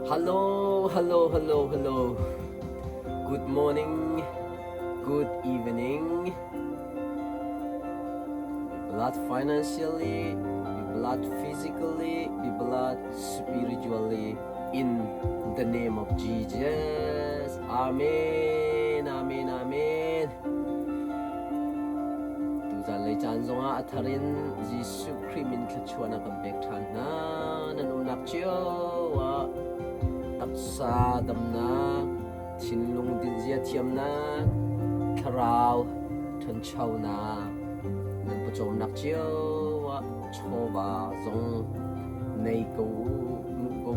Hello, hello, hello, hello. Good morning, good evening. Be blessed financially, be blessed physically, be blessed spiritually. In the name of Jesus. Amen, amen, amen. Tuzalay chan zonga atharin Jisu Krimin kachuana kambek thana nanum nakchiyo wa taksa damna thinlung dinzia thiamna tharau thon chawna nan pachom nakchiyo wa choba zong nei ko mu ko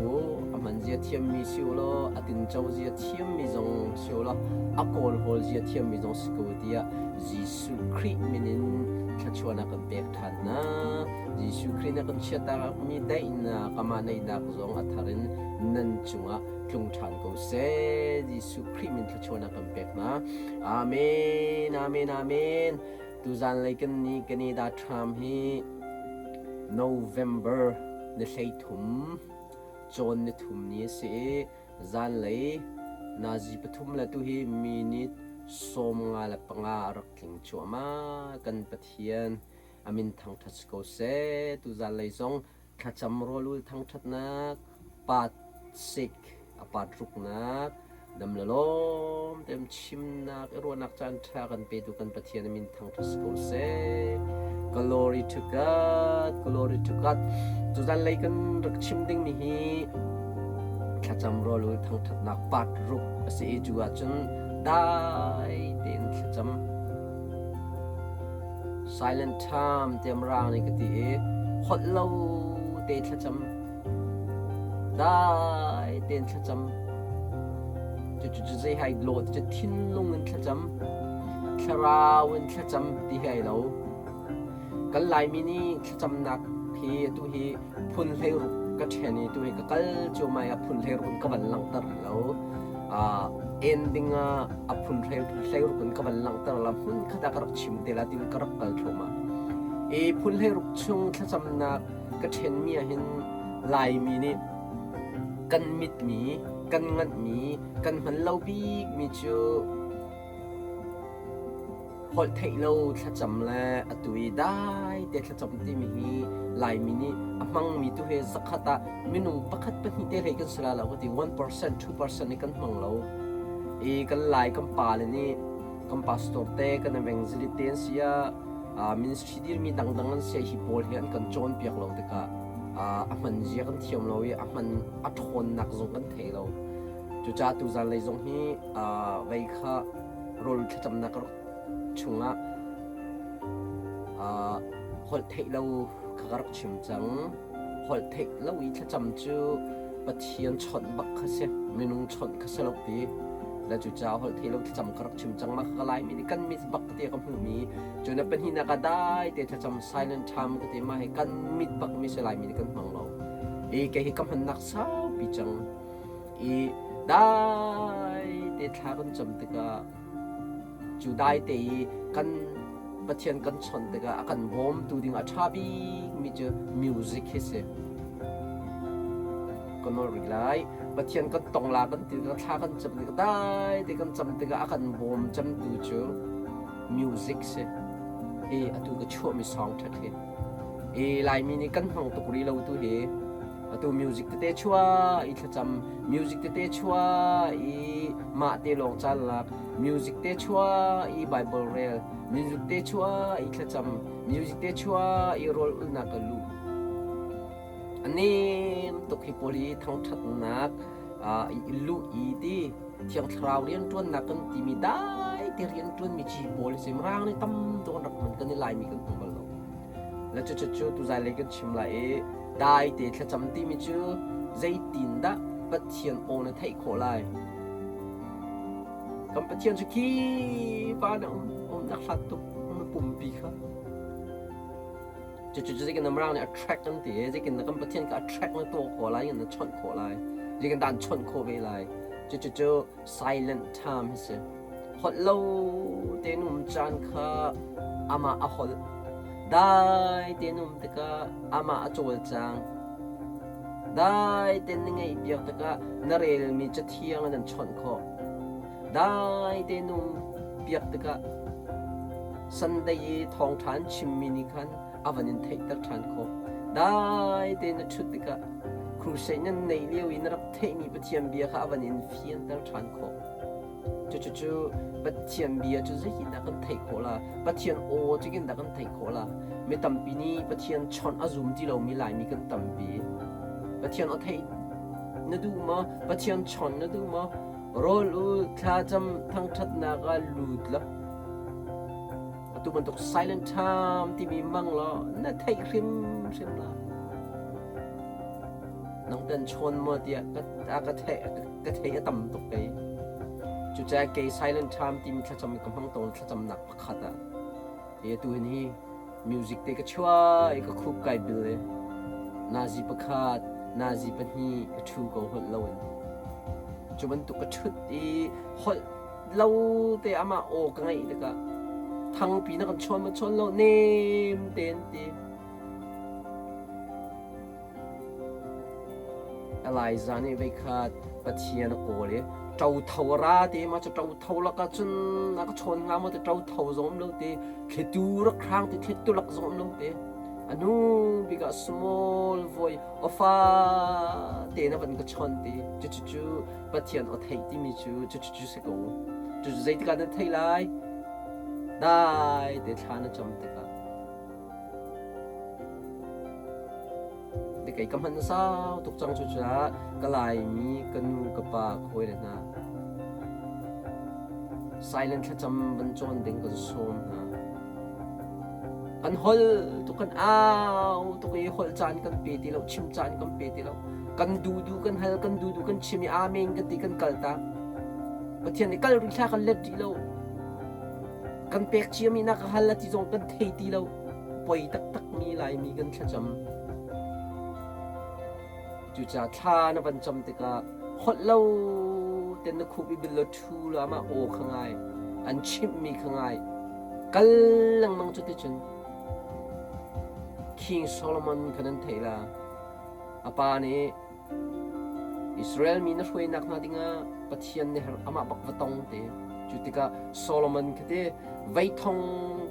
aman zia thiam mi siulo atin chaw zia thiam mi zong siulo akol hol zia thiam mi zong skodia Jisu Christ minin kachuana kambek thana Jisu Christ na kan chata mi dai na kamanay na zong atharin nan chunga klung chan ko se Jisu Christ min kachuana kambek na amen amen amen tu zan lai kan ni da tham hi November na sei thum John ni thum ni se zan lai na ji pathum la tu hi minute som nga la panga rak king chuama kan pathian amin thang that ko se tu zan lai zong khacham rolul thang that na pat sik apat ruk na dam lalom tem chim na ro nak chan tha kan pe tu kan pathian amin thang that ko se glory to God tu zan lai kan rak chim ding mi hi khacham rolul thang that na pat ruk ase ju a chun dai ten khacham silent time tem rang ni kati hot low te khacham dai ten khacham chu zai hai lo chu thin lung an khacham kharawin khacham ti hai lo kan lai mini khacham nak hi tu hi phun hlei ru ka theni tu hi ka kal chu mai a phun hlei ru ka ban lang tar lo ending a phun hlei ru ka ban lang tar la hun khata karak chim te la tin karak kal thoma e phun hlei ru chung khacham nak ka then mi a hin lai mini kan mit mi kan ngat mi kan man lo bi mi chu hol thei lo khacham la atui dai te khacham ti mi hi lai mi ni amang mi tu he zakhata minung pakhat pa hi te rei kan sala lo ti 1% 2% ni kan mang lo e kan lai kan pa le ni kan pastor te kan evangelist te sia ministry dir mi dang dangan se hi bol hian kan chon piak lo te ka aman zia kan thiam lo e aman athon nak zong kan thei lo chu cha tu zan lei zong hi vai kha rol khacham nak chunga hol thei lo khagarak chim chang hol thei lo I khacham chu pathian chon bak khase minung chon khasalo ti la chu cha hol thei lo khacham karak chim chang ma khalai mi kan mi bak te kam hu mi chuna pen hi na ka dai te khacham silent time ka te ma he kan mit bak mi selai mi kan mang lo e ke hi kam han nak sa pi chang e dai te thakan cham te ka chu dai te kan pathian kan chon te ka akan bom tu ding a thabi mi chu music hise kono rilai pathian kan tong la kan ti ka tha kan cham te ka dai te kan cham te ka akan bom cham tu chu music se e atu ka chu mi song that he e lai mi ni kan hong tu ri lo tu he atu music te chua I thacham music te chua I ma te long chan la music te chua I bible rel music te chua I thacham music te chua I rol na ka lu ani to khi poli thang that nak lu I ti thiang thrau rian tuan na kan ti mi dai te rian tuan mi chi bol sim rang ni tam to rak man kan ni lai mi kan tumbal lo la chu tu zai le kan chim la e dai te thacham ti mi chu zai tin da pathian on thai kho lai kam pathian chu ki ba na nak hlat tu pum pi kha chu zai kan namrang ni attract kan ti zai kan kam pathian ka attract na to kho lai na chon kho lai zai kan dan chon kho ve lai chu silent time se hot low te num chan kha ama a hol dai te num te ka ama a chol chang ได้เต้นยังไงเปียกตะกะนาเรลมีจะเที่ยงนั้นชนคอได้เต้นนุ่มเปียกตะกะสันได้ทองฐานชิมมินิคันอวันนินเทตักฐานคอได้เต้นชุดตะกะครูเซนันในเลี้ยวอินรับเทมีปะเทียมเบียค่ะอวันนินเฟียนตักฐานคอจู่ปะเทียมเบียจู่จะกินดักันไทยโคละปะเทียนโอจะกินดักันไทยโคละไม่ตั้มปีนี้ปะเทียนชนอาซุมที่เรามีหลายมีกันตั้มปีปะเทียนเอาไทยนดูมาปะเทียนชนนดูมาโรลูท่าจำทั้งทัดนากาลูดละตัวมันตก silent time ที่มีมั่งละน่าไทยคริมละน้องเดินชนมาเดียก็เทก็ต่ำตกไปจุดแจเกย์ silent time ที่มีท่าจำมีกำลังโตท่าจำหนักพักขัดอ่ะตัวนี้มิวสิกเด็กก็ช่วยก็คุกไก่บิลเลยนาจีพักขัดนาจีปนีก็ชูก็หดเล่าจุมันตุกชุดอีหดเล่าแต่อามาโอกังไงแต่ก็ทั้งปีนักชนมาชนเล่าเนมเต็นตีอะไรจานี่ไปขาดปัจเจียนโอเลยเจ้าเท่าราตีมาจะเจ้าเท่าละก็จนนักชนงามมาจะเจ้าเท่าสมเล่าตีเคล็ดดูรักครั้งตีเคล็ดดูรักสมเล่าตีอันนู้นก็ small voice of a เตนะมันก็ชนตีจู่ปัจเจียนเอาไทยที่มีจู่สิกูจู่ใจที่การนั้นไทยไลได้แต่ชานะจำติกะเด็กไอ้กำหันสาวตุกจังจู่ก็ลายมีกันกับปากคุยเลยนะ silent ถ้าจำบรรจงดึงกันส้มนะกันฮอลตุกันอ้าวตุกไอ้ฮอลจานกันเปตีเราชิมจานกันเปตีเรากันดูกันฮัลกันดูกันชิมอาเมงกันตีกันกัลตาประเทศนี้กัลริชากันเล็ดดีเรากันเปียกเชียมีนักฮัลละที่จงกันเทตีเราปล่อยตักมีลายมีกันถ้าจำจู่จ้าท่านะบรรจำติกาฮอลเราเต็นนักคุบิบิลทูละมาโอข้างไงอันชิมมีข้างไงกัลลังมังจุดที่จนKing Solomon ขนาดเท่ละอาปานี่อิสราเอลมีนักช่วยนักนาดิงาปะเทียนเนี่ยอามาบักวัตงเตจุดที่กาโซโลมอนคดีไว้ทอง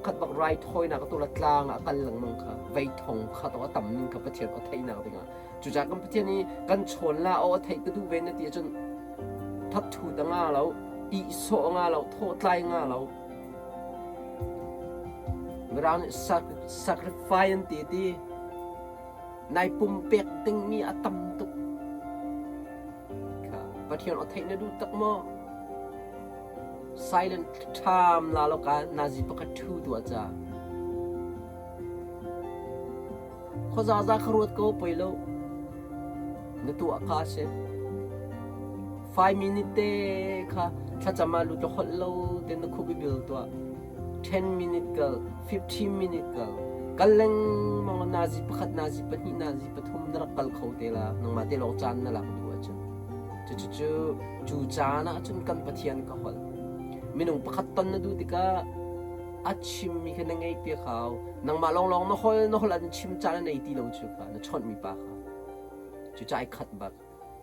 ขัดบักไรถอยนักตัวละกลางอากันหลังมังค่ะไว้ทองขัดตัวต่ำนึงกับปะเทียนเอาไทยนักดิงาจุดจากกันปะเทียนนี้กันชนละเอาไทยก็ดูเว้นนาทีจนทัดถูดังาเราอีโซงาเราโทษไล่งาเราเวลาเนี่ยsacrifice ตีในปุ่มเปียกตึงมีอาตัมตุกค่ะประเทศเราไทยเนี่ยดูตักโม silent time ลาโลกานาจิปะกัดทูตัวจ้าข้อจ้าขรุดก็ไปแล้วในตัวอากาศ5 minutes ค่ะถ้าจะมาลุยจะฮัลโหลเดินคุบิบิลตัว10 minutes กัน15 minutes กันกันเล่งมองนาจิปะขัดนาจิปะนี่นาจิปะทุ่มดรักกัลเขาเตล่าน้องมาเตลองจานนั่นแหละดูอาจารย์จู่จานะจนกันปะเทียนก็ฮัลมินุงปะขัดตันนะดูติกาอัดชิมมีแค่นั่งไงเปียเขาน้องมาลองนะฮัลอันชิมจานในตีเราชุกะนะชอนมีปากค่ะจู่ใจขัดบัก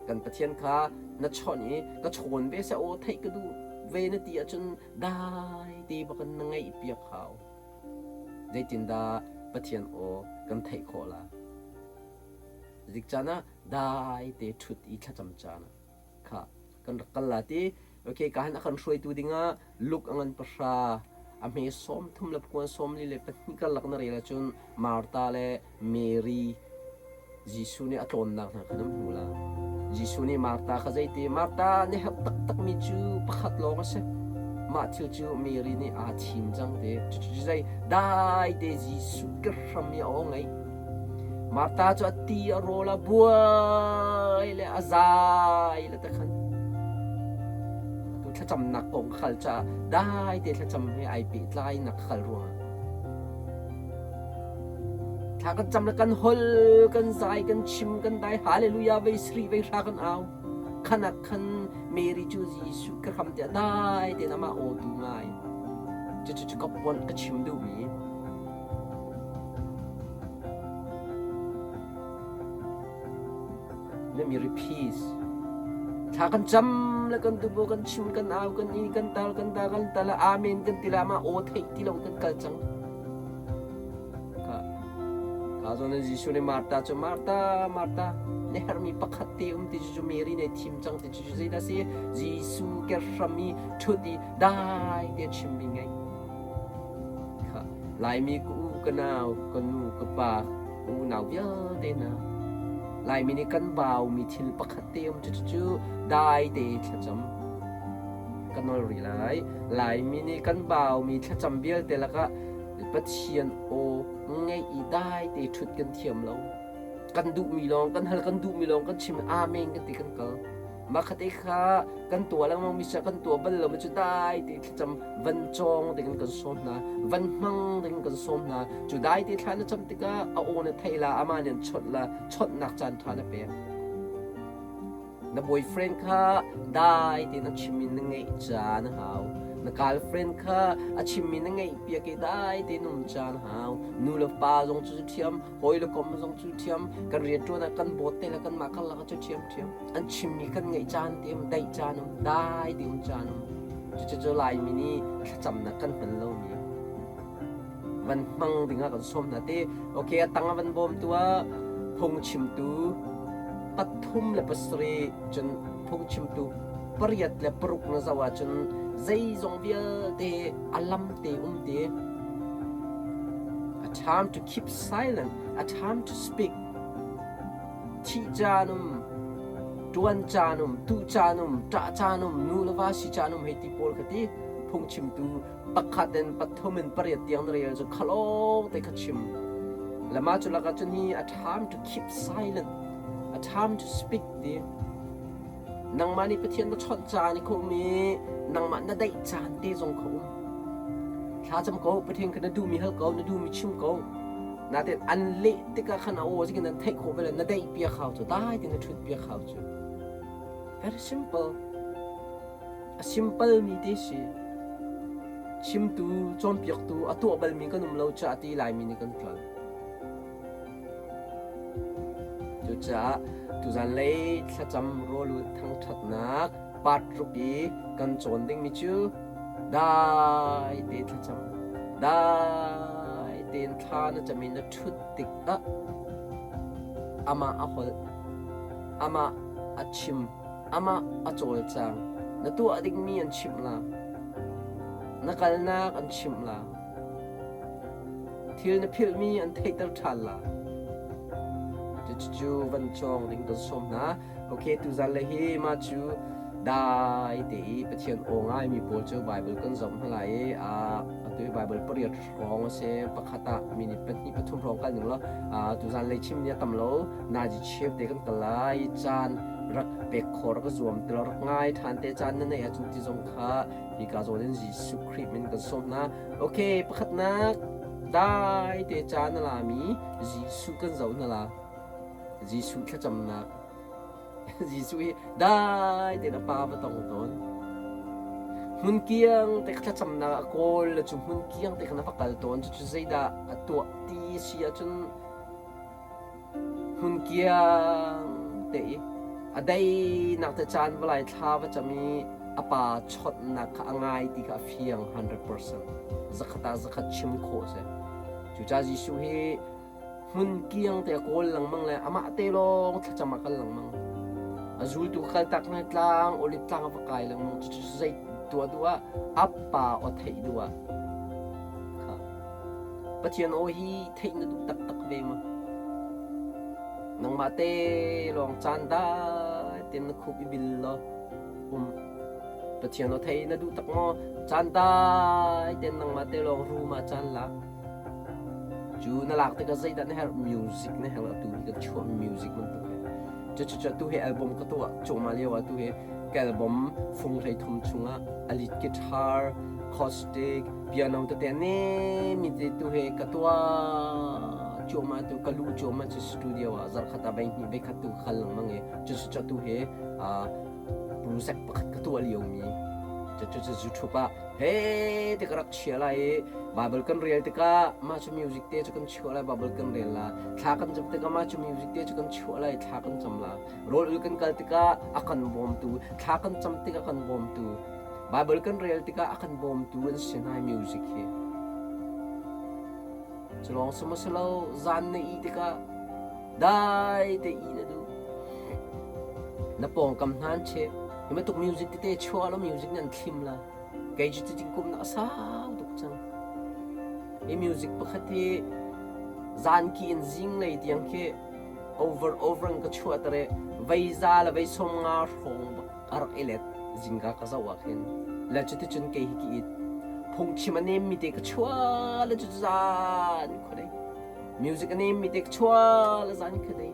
กันปะเทียนค่ะนะชอนนี้ก็ชนเบสโอไทยก็ดูเวนตีจนได้ตีบักกันนั่งไงเปียเขาได้ตินดาปะเทียนโอกันไทยโคลาจิกจานะได้เตชุดอีชะจำจานะค่ะกันรักกันละตีโอเคการนักขันช่วยตัวดิ้งอ่ะลุกอังันประชาอเมซอมทุ่มเล็บกวนซอมลิเลปนี่กันลักนั่นเองจนมาร์ตาเลเมรีจิสุนี่อัตโนนักนะขนมหูลาจิสุนี่มาร์ตาขจายตีมาร์ตาเนี่ยตักมีจูปักขัดลงก็ใช่มาเที่ยวจูเมรีนี่อาทิมจังเตจู่ใจได้เตจิสุกระทำมีเอาไงมาร์ตาจะตีอโรลาบัวเลยอาซายเลยตะขันถ้าจำหนักองขัลจะได้แต่ถ้าจำให้ไอปีไล่หนักขัลรัวถ้ากันจำแล้วกันฮอลกันใจกันชิมกันได้ฮาเลลูยาเวสรีเวรากันเอาขณะคันเมริจูจีสุกระทำจะได้แต่น้ำมาโอดูง่ายจะก็ปนก็ชิมดูมี เนี่ยมี repeat ถ้ากันจำแล้วกันดูบกันชิมกันเอากันนี่กันตากันตากันตาละอาเมนกันติลามาโอเทที่เรากันกัลจังข้าจนยิสุเนี่ยมาร์ตาจะมาร์ตาเนี่ยฮาร์มีปักขัดเตียมที่จูเมรีในทีมจังที่จูเซดาซียิสุเกอร์มีชุดดีได้เดียชิมบิงไงข้าลายมีกูกันเอากันนูกับปากกูหนาวเยอะเดน่าลายมีนี่กันเบามีทิลปักขัดเตียมจูได้เดียขจำกันนอรีลายมีนี่กันเบามีขจำเบี้ยเดแล้วก็ปัจเจียนโอไงอีได้เดียชุดกันเทียมเรากันดูมีลองกันฮัลกันดูมีลองกันชิมอาเมงกันตีกันก็มาขัดเอค่ะกันตัวแล้วมองมีสักกันตัวบัลเรามันจะได้ที่จำวันจงตีกันกันส้มนะวันมังตีกันกันส้มนะจะได้ที่ท่านจำตีกันเอาโอเนี่ยไทยละอามาเนี่ยชดหนักจันทานเปียนะบอยเฟรนด์ค่ะได้ที่นั่งชิมินไงจานหาวนะกาลเฟรนด์ค่ะอาชิมินไงเปียกได้ที่นุ่มจานหาวนูเลป้าจงจุดเทียมหอยเลกอมจงจุดเทียมกันเรียนตัวนะกันโบเตละกันมากันละกันจุดเทียมอันชิมิกันไงจานเทียมได้จานนุ่มได้ที่นุ่มจานนุ่มจะลายมินิจำนะกันเป็นเล่ามีวันมังถึงกันส้มนะที่โอเคตั้งวันบอมตัวพงชิมตูปัทุมและปัสรีจนพงชิมตูปริยัดและปรุกนะสวัสดิ์จนใจจงเบียเตอลัมเตเต a time to keep silent a time to speak ที่จานุมดวนจานุมตูจานุมตาจานุมนูลวาสิจานุมให้ที่โพลกติพงชิมตูปักขัดเดนปัทุมินปริยัดยังเรียลจนขลุ่มเตขัดชิมและมาจุลกัจนี a time to keep silent a time to speak ดีนังมานี่ประเทศนักชดจานี่คงมีนังมันน่าได้จานเตจงเขาถ้าจำเขาประเทศกันดูมีเฮลเขาดูมีชิมเขาน่าแต่อันเละที่ก็ขนาดโอ้สิกันนั้นเทคโอเวอร์น่าได้เปียเขาจะได้ที่นั่นชุดเปียเขาจะ very simple มีเดชิชิมตูจอมเปียกตูอัตัวบัลมีกันนุ่มเราจะตีลายมีนี่กันกลับจุดจ้าตุจันเล่ถ้าจำรู้ลุทั้งทัดนักปัดรุกีกันโจนดิ้งมิจูได้เดถ้าจำได้เดินทางน่าจะมีนักชุดติกอามาอาหลอามาอาชิมอามาอาโจลจังนัตัวอดิ้งมีอันชิมละนักการนักอันชิมละที่นักพิลมีอันเทตร์ทันละจูวันจงริงกันสมนะโอเคตุจันเลยฮีมาจูได้ที่ประเทศองค์ไอมีโปรเจกต์ไบเบิลกันสมทั้งหลายตัวไบเบิลปริยัติร้องเสปะขัตมินิเป็นที่ประทุมร้องกันหนึ่งแล้วตุจันเลยชิมเนี่ยตำโลนาจิเชฟเด็กกันตลายจานรักเป็กขอรักรวมตลอดง่ายทานเตจานนั่นเองจุดที่สงขาที่กาโซเดนจิสุครีมินกันสมนะโอเคปะขัตนักได้เตจานนั่นละมีจิสุกันเจ้านั่นละยิสุแค่จำนักยิสุได้แต่ละป่าวตรงต้นมุนเกียงแต่แค่จำนักโกลและจุมุนเกียงแต่ขณะพักกันต้นจะใช้ได้ตัวตีเสียจนมุนเกียงแต่ได้นักแต่จานเวลาท้าว่าจะมีป่าชดนักง่ายที่กับเพียง 100% สักตาสักชิมโคเสจุจ้ายิสุเฮมุนเกียงแต่โกลหลังมังเลยอามาเตลงถ้าจะมากันหลังมังอาจูตัวกันตักในกลางโอลิตลางปากายหลังมังจะใช้ตัวอัปปาอดเทตัวค่ะปัจจัยโอฮีเทนดูตักเวมานังมาเตลองจานได้เต็นคุบบิลล์ปัจจัยโอเทนดูตักงอจานได้เต็นนังมาเตลองรูมาจานละจูน่ารักแต่ก็ใจดันให้มิวสิกเนี่ยให้เราดูนี่ก็ชอบมิวสิกมันตัวจะตัวให้อัลบั้มก็ตัวโจมาเรียกว่าตัวให้อัลบั้มฟงไทยทุ่มชุงอ่ะอลิกีตาร์คอสติกพิอาโนตัวเนี่ยมีตัวให้ก็ตัวโจมาตัวก็รู้โจมาจะสตูดิโออ่ะจะขัดไปนี่ไปขัดตัวขัดหลังมั้งเอจะตัวให้โปรเจกต์ปักขัดก็ตัวเลี้ยวมี จะจุดปะเฮ้ที่กระเชียร์อะไรบาเบิลกันเรียลที่ก็มาชูมิวสิกเตจะกันชัวร์อะไรบาเบิลกันเรียลละถ้ากันจำที่ก็มาชูมิวสิกเตจะกันชัวร์อะไรถ้ากันจำละโรลอื่นกันที่ก็อากันบอมตูถ้ากันจำที่ก็อากันบอมตูบาเบิลกันเรียลที่ก็อากันบอมตูอันเสียงให้มิวสิกเฮจะลองสมัครเราจันในอีที่ก็ได้แต่อีนะดูนับปองกำนันเชยังไม่ตุกมิวสิกที่เตชัวร์แล้วมิวสิกนั่นทิมละไกจิตจริงกุมนักสาวตุกจังไอมิวสิกปกติจันกีนจิงเลยที่ยังแค่ over ก็ชัวร์แต่เรื่องวัยซาละวัยสมงาหงอารักเอเลตจิงกากระซาวะเห็นแล้วจุดที่จนเกย์กีดพงชิมันเนมมีเด็กชัวร์แล้วจุดจันคนใดมิวสิกเนมมีเด็กชัวร์แล้วจันคนใด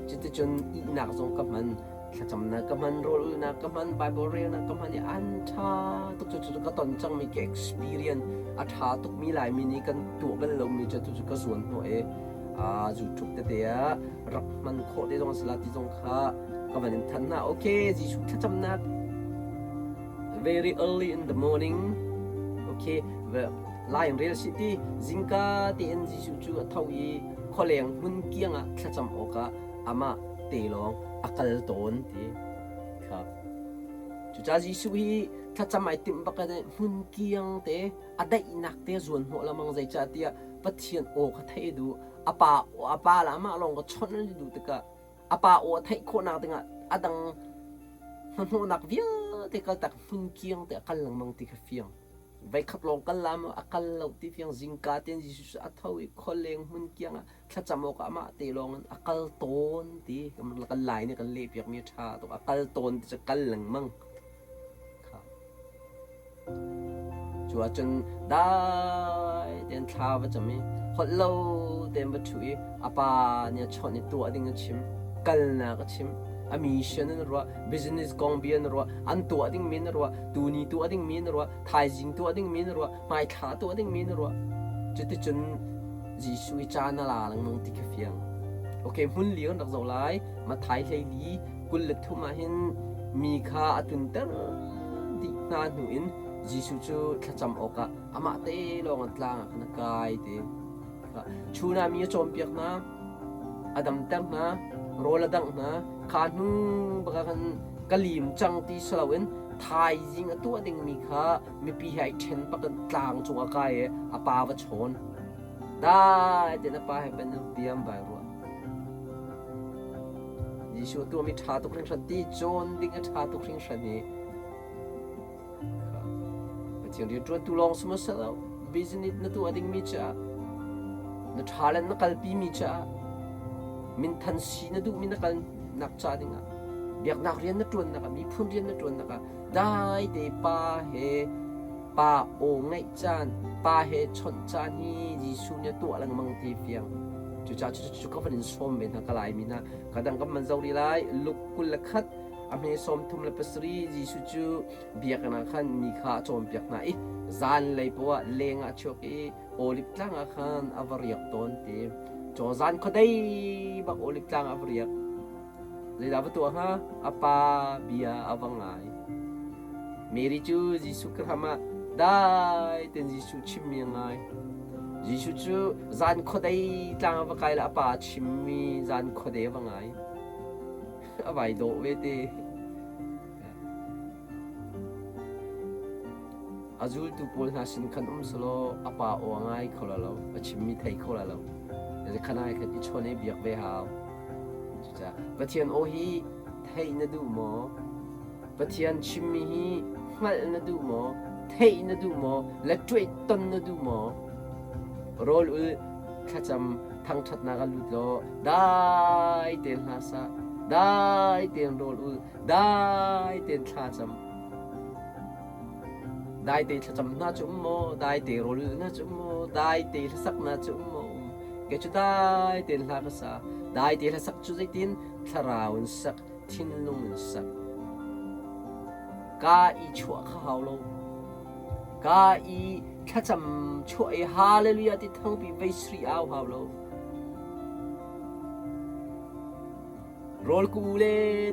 จุดที่จนอีนักจงกับมันถ้าจำนักกับมันโรลนักกับมันไบเบิลเรียนนักกับมันเนี่ยอันท่าตุกจุดก็ตอนจังมีแค่ experience อัฐาตุกมีหลายมินิกันตัวเป็นเรามีจะตุกก็ส่วนหัวจุดทุกเดียรักมันโคตรตรงสลัดที่ตรงข้าก็มันทันนะโอเคจีชุถ้าจำนัก very early in the morning โอเคline real city จิงกาที่เอ็นจีชุจูเท่าอีข้อเลี้ยงหุ่นเกียงถ้าจำโอกาอามาเตลองอักลตนที่ครับจุดจ้าจีสุฮีถ้าจำไม่ติมบักกันหุ่นเกียงเตะอได้นักเตะส่วนหัวละมังใจจ้าเตียปัจเจียนโอเขาเทดูอาป้าละมาลองก็ชนนั่นดูตะกะอาป้าโอเทโคนักตึงอ่ะอดังมันหัวนักเวียเตะก็ตักหุ่นเกียงเตะกันหลังมังติกเฟียงไว้ขับลงกันละมั้งอักเราที่เฟียงจิงกาเตียนจีสุอัฐวิคนเลี้ยงหุ่นเกียงอ่ะถ้าจำโอกามาเตะลงอักโตนที่มันกันไหลเนี่ยกันเล็บอย่างมีชาตัวอักโตนจะกันหลังมังชัวจนได้เดินทางไปจะมีฮอลโลเดินไปช่วยอาป้าเนี่ยชอบในตัวดิ่งชิมกันนะก็ชิมอามิชันนั่นรัว business กองเบียนรัวอันตัวดิ่งมีนรัวตูนีตัวดิ่งมีนรัวไทยจิงตัวดิ่งมีนรัวไม่ขาตัวดิ่งมีนรัวจุดที่จนจีสุยจานาลาหลังมังติกเฟียงโอเคหุ่นเลี้ยงดักเจ้าไล่มาไทยเลยดีกุลเล็ดทุ่มมาเห็นมีค่าตุนเตอร์ดินานหนุนจีสุจูถ้าจำโอกาอามาเตลองอัตลางขณะกายเตชูนามีโจมเปียกนะอดัมเต็มนะโรลดังนะขานุบางกันกะลิมจังตีสลาวินไทยจิงตัวดิ่งมีค่ามีปีให้เชนปักกันกลางจงอากายอาปาวชนได้เดี๋ยวป้าให้เป็นเตรียมไปรัวจีสุตัวมีชาตุกริงชันตีโจนดิ่งชาตุกริงชันนี้เดี๋ยวจวนตุลองสมัสแล้วบิสเนสนั่นตัวดิ่งมีจ้านั่นชาเลนนักกัลปีมีจ้ามินทันซีนั่นดูมินนักกัลนักจ้าดิ่งอ่ะเบียกนักเรียนนั่นจวนนักมีพุ่นเรียนนั่นจวนนักได้เดี๋ยวป้าเฮป้าโอ่ไงจานป้าเฮชนจานนี่ยิสุเนี่ยตัวอะไรมังทีเฟียงจุดจ้าจุดก็เป็นส้มเป็นนักลายมินะกระดังก็มันเจ้าดีไลลุกกุลขัดอเมซอมทุ่มเลปสรียิสุจูเบียกนักขันมีข้าโจมเบียกนาอีจานเลยเพราะว่าเลงอาชกโอลิปตั้งอาคารอวริยกตนทีจอจานเขาได้บักโอลิปตั้งอวริยกเลยดาวตัวฮะอาปาเบียอวังไงเมริจูยิสุกรามาได้เต็นยิสุชิมยังไงยิสุจูจานเขาได้ตั้งอวกายละอาปาชิมมีจานเขาได้วังไงอาไว้โดเวทีอาจูตุปูนาสินคันสโลอาปาโอง่ายเขาละเราชิมมีไทยเขาละเราแต่ขณะที่ชนเบียกเบหาวจ้ะปะเทียนโอฮีไทยนดูหมอปะเทียนชิมมีฮีหัลนดูหมอไทยนดูหมอและช่วยต้นนดูหมอโรลข้าจำทั้งชัดนากันลุดโลได้เต็นฮาซาได้เต็นโรลได้เต็นข้าจำได้เต็นข้าจำน่าจุ่มโมได้เต็นโรลน่าจุ่มโมได้เต็นสักน่าจุ่มโมเกจุได้เต็นฮาซาได้เต็นสักจุดตินทาราวน์สักทินลุงสักกาอีชัวข้าวโลกาอีข้าจำช่วยฮาเลลูยาที่ทั้งปีเวสรีเอาฮาวโลโรลกูเล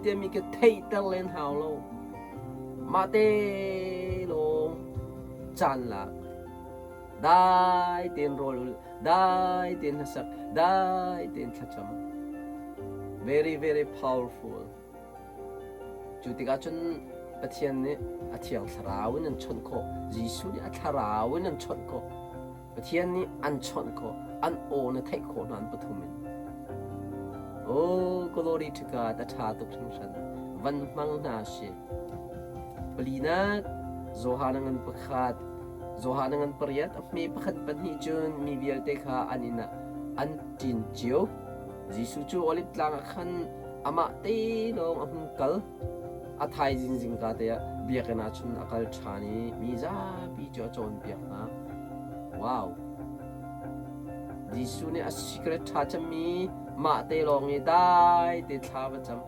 เดมีกเทยตะเลนฮาวโล มาเตลงจันลักได้เต็นโรลได้เต็นสักได้เต็นทัชม very very powerful จุดที่ก็จนประเทศนี้อาเทียงสราวินันชนโคยิสุนี่อาสราวินันชนโคประเทศนี้อันชนโคอันโอนเทคโคนันปฐุมินโอ้ glory to God อาชาตุกทั้งฉันวันมังนาเชปลีนักโซฮานังันประคัดโซฮานังันปริยัตมีประคัดปัญหาจุนมีเบียลเตคาอันนี้นะอันจินจิโอยิสุจูอลิตลางขันอามาเตลงอังกัลอาไทยจริงๆก็เดียเบียกันอาชุนอักลชานีมีจ้าปีจอจนเบียกนะว้าวยิสุเนี่ยสิกเรตชาจะมีมาเตลงได้เตชาประจำ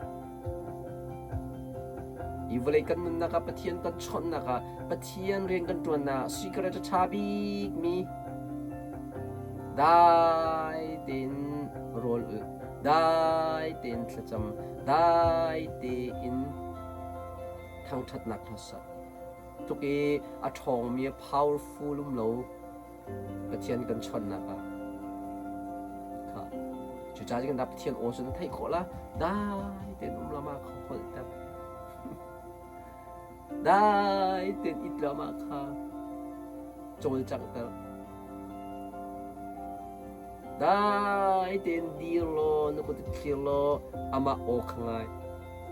อีเวลกันนั่นนะครับปะเทียนกันชนนะครับปะเทียนเรียนกันตัวน่ะสิกเรตชาบีมีได้เต็นโรลได้เต็นประจำได้เต็นทางทัดนักทัศน์ทุกทีอาทองมี powerful ลุ่มโลปะเทียนกันชนนะครับค่ะจุดจ้าจิกันดับปะเทียนโอชนไทยโคละได้เต็นอุ้มละมาขอคนแต่ได้เต็นอิตละมาค่ะโจลจังเตอได้เต็นดีโลนุกุตคิโลอามาโอคังไง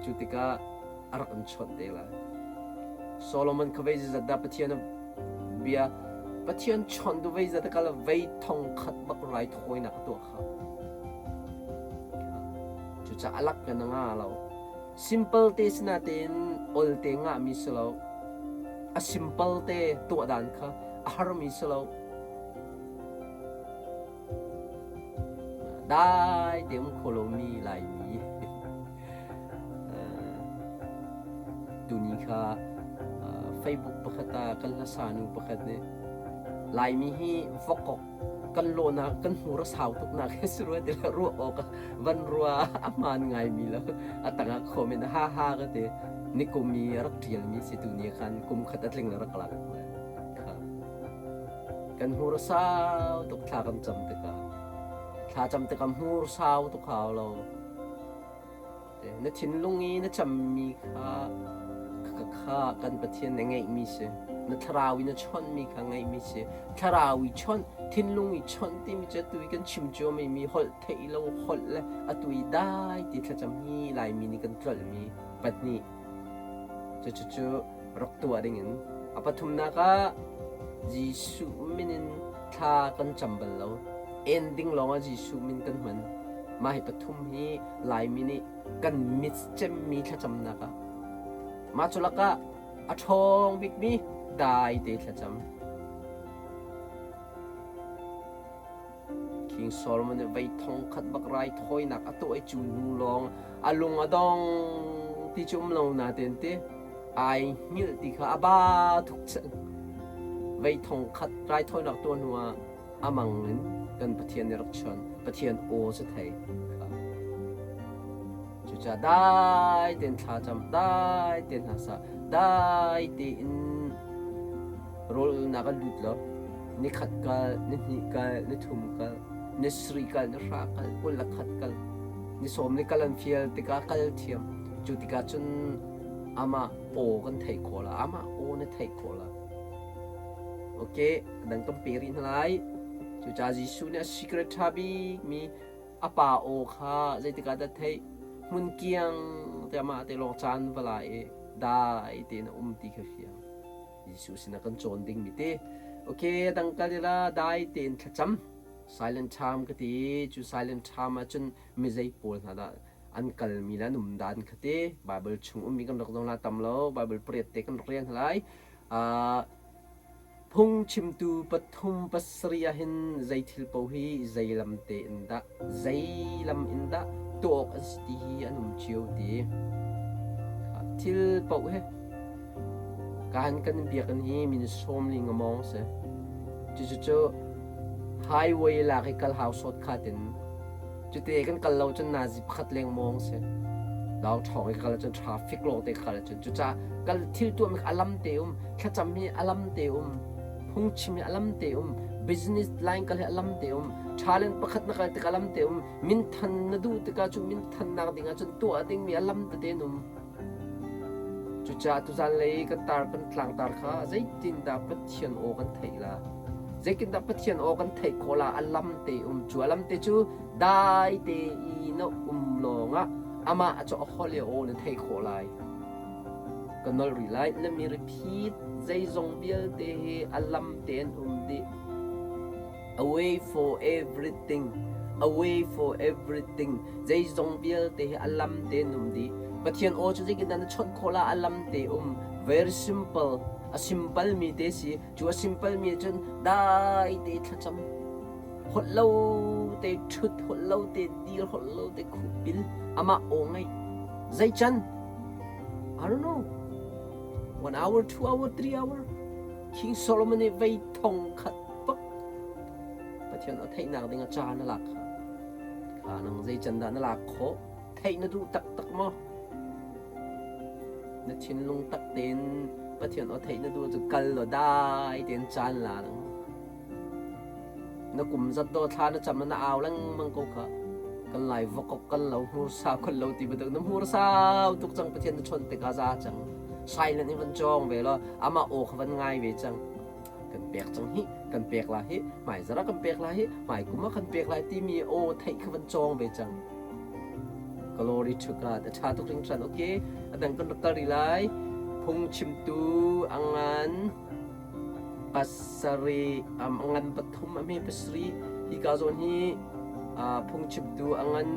จุดที่ก็อารักอันชนเดล่ะโซโลมอนเขาเวจิจะดับปะเทียนเบียปะเทียนชนดูเวจิจะก็ละเวทองขัดบักไรถอยนักตัวเขาจุดจะอลักกันง่าเรา simple taste natin all te nga mislo a simple te to dan kha a har mislo dai tem kolomi lai mi tuni kha facebook pakhata kan la sanu pakhat ne lai mi hi vokok kan lo na kan hura saw tuk na kesru de la ru ok van ruwa aman ngai mi la atanga comment ha ha ka te ni ko mi rak tial mi si tu ni khan kum khat atling la rak la ka kan hura saw tuk tha kan cham te ka tha cham te kam hur saw tuk khaw lo te na thin lungi na cham mi kha kha kan pathian ngai mi se na tharawi na chon mi kha ngai mi se tharawi chon thin lungi chon ti mi cha tui kan chim jo mai mi hol thei lo hol le atui dai ti tha cham hi lai mi ni kan trol mi patni chu rok tu adingin apathum na ka jisu minin tha kan chambal lo ending lo nga jisu min kan man ma hi pathum hi lai mi ni kan mit chem mi tha cham na ka ma chulaka a thong big mi dai te tha cham King Solomon ne vai thong khat bak rai thoi nak atu ai chu nu long alung adong ti chum long na ten te ai mil ti kha aba thuk chen vai thong khat rai thoi nak ton huwa amang nin kan pathian ne rak chon pathian o se thai chu cha dai ten tha cham dai ten ha sa dai te in rol na ka lut lo ni khat ka ni ka ni thum ka ni sri ka ni ra ka ul la khat ka ni som ni kalan fiel ti ka kal thiam chu ti ka chun ama o kan thai khola ama o ne thai khola okay dang tom pirin halai chu cha jisu ne secret habi mi apa o kha zai ti ka da thai mun kiang te ma te long chan vala e dai te na ti kha fiam jisu sina kan chon ding mi te okay dang ka dila dai ten thacham silent time ka ti chu silent time a chun mi zai pol na da an kal mi la num dan khate bible chung mi kan rok dong la tam lo bible priet te kan rian halai phung chim tu pathum pasriya hin zai thil po hi zai lam te inda zai lam inda tok asti anum chiu ti thil po he kan kan bia kan hi min som ling among se chu highway la kai kal house hot khatin chu te kan kal lo chan na zip khat leng mong se ดาวทองอีกแล้วจนทราฟิกโลเตะกันจนจุจ้ากันทิลตัวมีอลัมเตอุมข้าจำมีอลัมเตอุมพุ่งชิมีอลัมเตอุม business line กันอลัมเตอุม challenge ประคัดนักเตะอลัมเตอุมมินทันนดูเตะกันจุมินทันนักดิ่งจนตัวดิ่งมีอลัมเตเตนุมจุจ้าตุจันเลยกันตากันกลางตาข้าใจจินดาปัจเจียนโอกันไทยละใจกินดาปัจเจียนโอกันไทยโคลาอลัมเตอุมจูอลัมเตจูได้เตอีโนลงะอามาจะเอาข้อเลี้ยวในไทยโคลายก็นอลรีไลท์และมี repeat ใจทรงเบียเตอลัมเตนดิ away for everything away for everything ใจทรงเบียเตอลัมเตนดิปะเทียนโอจะกินนั้นชนโคลาอลัมเตvery simple a simple มีเตสิจูa simple มีจนได้เตทัจำหดเล่าเตชุดหดเล่าเตดีหดเล่าเตคูปิลอามาโอไงใจจัน I don't know 1 hour 2 hour 3 hour King Solomon ไว้ทองขัดปักปะเทียนเอาไทยนางดิงอาจารย์นั่นแหละค่ะข้านังใจจันดานั่นแหละขอไทยนั่นดูตักมั้งนั่นชินลงตักเต็นปะเทียนเอาไทยนั่นดูจะกันหรอได้เต็นจานละนั่นกลุ่มจัดโดทานนั่นจำนั่นเอาลังมังก็ค่ะกันไหลวกกันเหลาหัวสาวกันเหลาตีบัดน้ำหัวสาวทุกจังปะเทียนนั่นชนเตกาซาจังใช่แล้วนี่มันจองเวลาอามาโอขวันง่ายเวจังกันเปียกจังฮิกันเปียกละฮิหมายสระกันเปียกละฮิหมายกุมว่ากันเปียกละที่มีโอไทยขวันจองเวจัง Glory to God ชาตุกริงจันโอเคอันนั้นก็นักการีไลพงชิมตูอังงันปัสสรีอังงันปฐุมอเมปัสรีฮิกาโซนฮีพงชิมตูอังงัน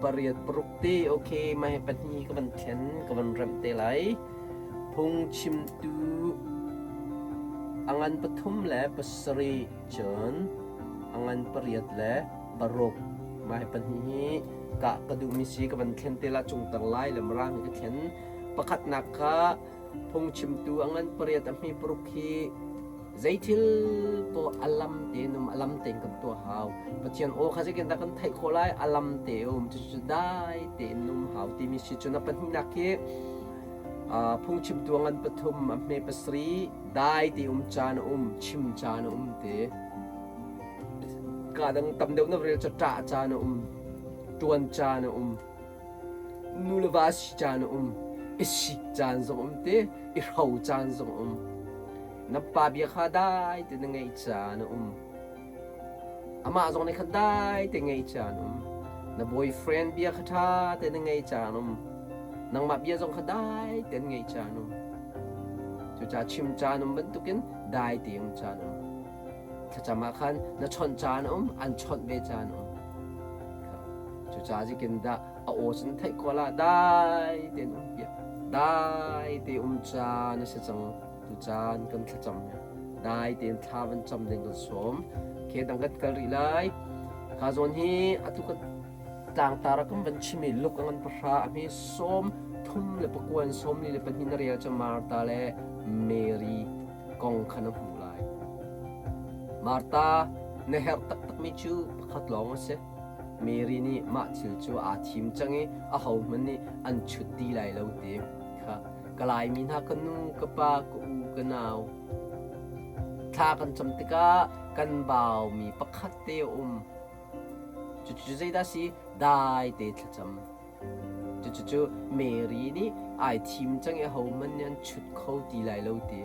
ปริยัดปรุกเตโอเคมาให้ปัญญีกับมันเทนกับมันเริ่มเตไลพงชิมตูอังงันปฐุมและปัสสรีจนอังงันปริยัดและปรุกมาให้ปัญญีกะกระดูมิซีกับมันเทนเตละจงตังไลและมรังก็เทนประคัดนักกะพงชิมตูอังงันปริยัดมีปรุกฮีใจทิลโตอลัมเตนุมอลัมเตงกันตัวหาวปัจจัยโอข้าจะกินตะกันไทยโคไลอลัมเตจะได้เตนุมหาวที่มีสิจุนับปัญหนักเกพงชิมตัวงันปฐุมเมปสรีได้ที่จานชิมจานเตกาดังตำเดียวนบเรียจะจ่าจานจวนจานนูลวาสจานอิชิจานสงเตอิราวจานสงนับปาเบียข้าได้แต่ยังไงจานอามาสงในข้าได้แต่ยังไงจานนับบอยเฟรนด์เบียข้าท่าแต่ยังไงจานนังมาเบียสงข้าได้แต่ยังไงจานจุจ่าชิมจานบรรทุกินได้แต่ยังจานถ้าจะมาขันนัชนจานอันชนเบจานจุจ่าจะกินได้โอสันไทยกว่าได้แต่ยังเบียได้แต่จานนั่นสิจังตุจานกันขจำได้เตียนท้าวันจำเด็กกันสมเคดังกันกรีไลข้าจนฮีอตุกันต่างตารักกันบัญชีมีลูกกันพระมีสมทุ่มเลปกวนสมนี่เลปหินเรียจะมาตาเลเมรีกองขนมไลมาตาเนเฮร์ตักมิจูขัดลองเสเมรีนี่มาชิลจูอาทิมจังเออาหาวมันนี่อันชุดดีไลแล้วเดียค่ะกลายมีนักนูกปากูกันเอาถ้ากันจำติกากันบ่าวมีปักขัดเตอจุดใจได้สิได้เตะจำจุดเมรีนี่ไอทีมจังเอหามันยันชุดเขาดีไลแล้วเตะ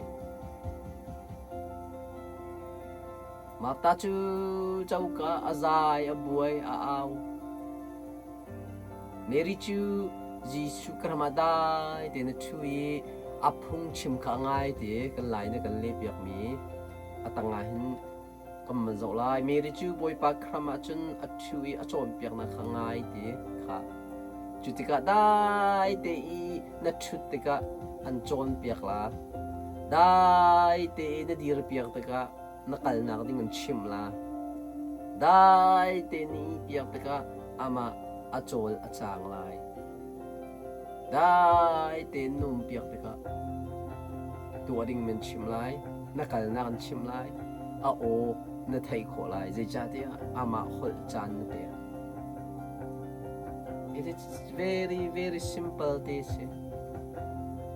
มาตาจูเจ้ากะอาซายอบวยอาเมรีจูจีสุกรมาได้เดนช่วยอัพพงชิมข้างไงเด็กกันไหลเนี่ยกันเล็บแบบมีอัตงาหินก็มันจะไล่เมริจูบอยปากครามาจนอัดช่วยอัดโจมเปียกนักข้างไงเด็กค่ะจุดที่ก็ได้เด็กนัดชุดที่ก็อันโจมเปียกละได้เด็กนัดดีร์เปียกที่ก็นักการนักดิ่งชิมละได้เด็กนี้เปียกที่ก็อามาอัดโจมอัดจางไลได้เต็นนุ่มเปียกเด็กตัวดิ่งมันชิมไลนักการนักชิมไลโอนัทไทยโคไลใจจ่าเดียอามาหดจานเดีย it is very very simple this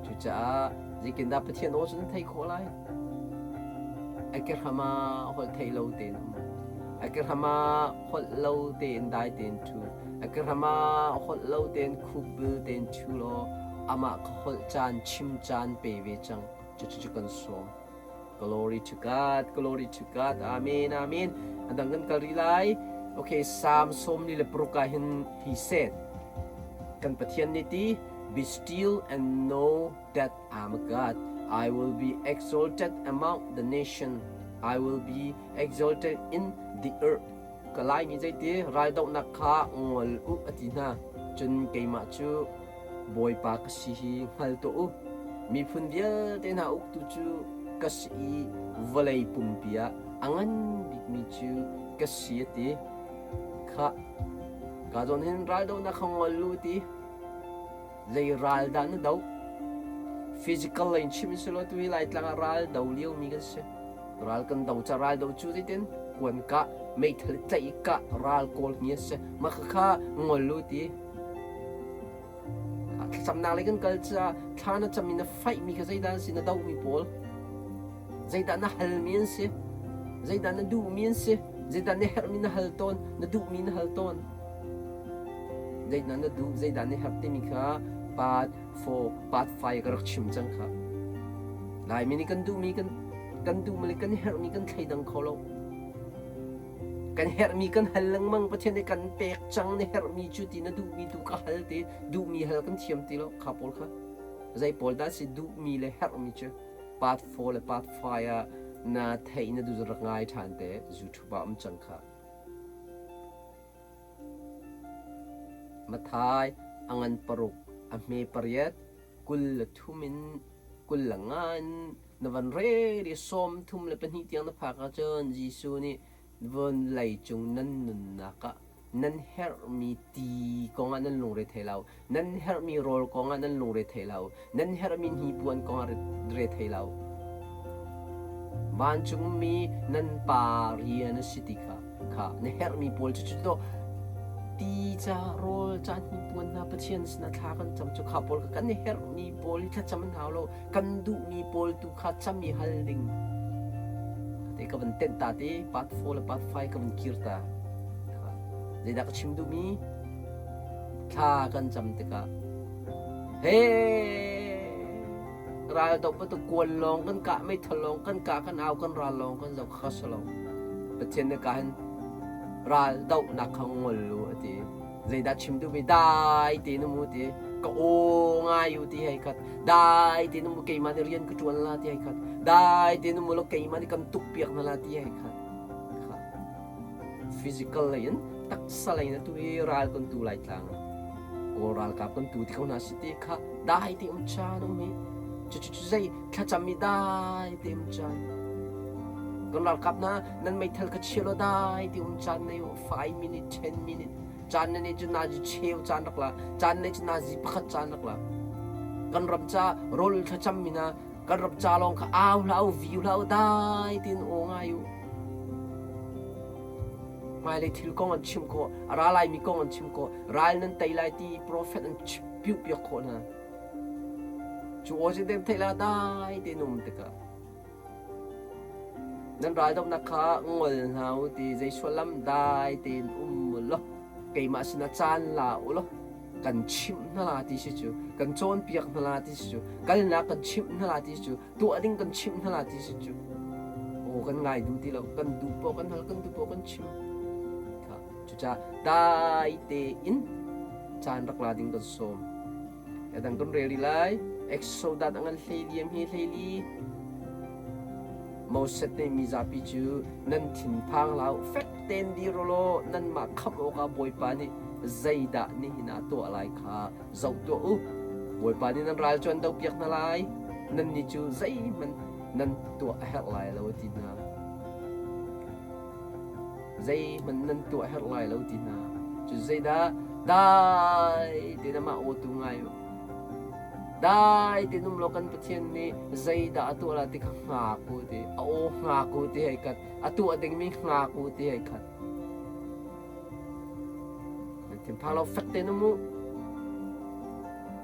chu cha zikin da pathian o chun thei kholai akir hama hol thei lo ten akir hama hol lo ten dai ten tu akir hama hol lo ten khub ten chu lo ama hol chan chim chan pe ve chang chu kan so glory to God, glory to God, amen, amen. And ang kan kalilay, okay, Psalm som nila prukahin, he said, kan pathian niti, be still and know that I'm God. I will be exalted among the nation. I will be exalted in the earth. Kalay ni jay ti, raldaw nakha ngol u atina, chun kay machu, boy pa kasihi hal to u. Mi pundia ten ha uk tu chu, kasi valay pumpia angan bigmi chu kasi ti kha kadon hin raldo na khangwalu ti lay ralda na daw physical line chimisolo tu light lang ral daw liu mi kasi ral kan daw cha ral daw chu tin kwan ka may thalitay ka ral kol niya se makaka ngwalu ti samna legan kalcha thana chamina fight mi kasi dan sina daw mi pol Zaidan na halmian se, Zaidan na dumian se, Zaidan na hermin na halton, na dumin na halton. Zaidan na du, Zaidan na hertimi ka, pat 4, pat 5 karak chimchang ka. Lai mini kan dumi kan dumali kan hermi kan kaidang kolo. Kan hermi kan halang mang patyan kan pek chang na hermi chuti na dumi du ka halte, dumi hal kan tiam tilo kapol ka. Zai pol da si dumi le hermi chu. Part 4 le part 5 na thei na du zrak ngai than te zu thuba am chang kha mathai angan paruk a me pariat kul thumin kul langan navan re ri som thum le pani tiang na phaka chen jisu ni von lai chung nan nun na ka nan her mi ti kong anan lung re thailau nan her mi rol kong anan lung re thailau nan her min hi puan kong re thailau man chung mi nan pa rian city ka ne her mi pol chu to ti cha rol chan hi puan na pathian sna tha kan cham chu kha pol kan ne her mi pol tha cham hau lo kan du mi pol tu kha cham mi hal ding te ka ban ten ta te part 4 le part 5 ka ban kirta Zai dak chim du mi tha kan cham te ka hey ral do pa tu kwan long kan ka mai thalong kan ka kan aw kan ral long kan zau khasalong pathian ne kan ral do na khangol lu ati Zai dak chim du mi dai te nu mu te ka o nga yu ti hai khat dai te nu mu ke ma de rian ku tuan la ti hai khat dai te nu mu lo ke ma ni kan tuk piak na la ti hai khat physical lain tak salay na tu ral kon tu lai tlang oral ka kon tu ti ko na siti kha dai ti cha no mi chu zai kha cham mi dai ti cha kon ral kap na nan mai thal ka chelo dai ti cha nei 5 minute 10 minute chan ne chu na ji cheu chan rak la chan ne chu na ji pakhat chan rak la kan ram cha rol kha cham mi na kan ram cha long kha aw lau view lau dai tin o nga yu mai le thil kong an chim ko ara lai mi kong an chim ko ral nan tai lai ti prophet an piu piu ko na chu o je dem thai la dai te num te ka nan ral dom na kha ngol hau ti jai solam dai ten lo kai ma sina chan la lo kan chim na la ti si chu kan chon piak na la ti si chu kal na kan chim na la ti si chu tu ading kan chim na la ti si chu o kan ngai du ti lo kan du po kan hal kan du po kan chim cha dai te in chan rak la ding kan som adang kon re lai exodat angal helium hi heli Moses ne mi zapi chu nan thin phang lau fek ten di rolo nan ma kham o ka boy pa ni zaida ni hina to alai kha zau to u boy pa ni nan ral chon dau piak na lai nan ni chu zai man nan to a hel lai lo ti na zai man nan to a hel lai lo ti na chu zai da dai ti na ma o tu ngai dai ti num lokan pathian ni zai da atu ala ti nga ku ti o nga ku ti hai kat atu ading mi nga ku ti hai khat ทีมพาเราฟักเตนมุ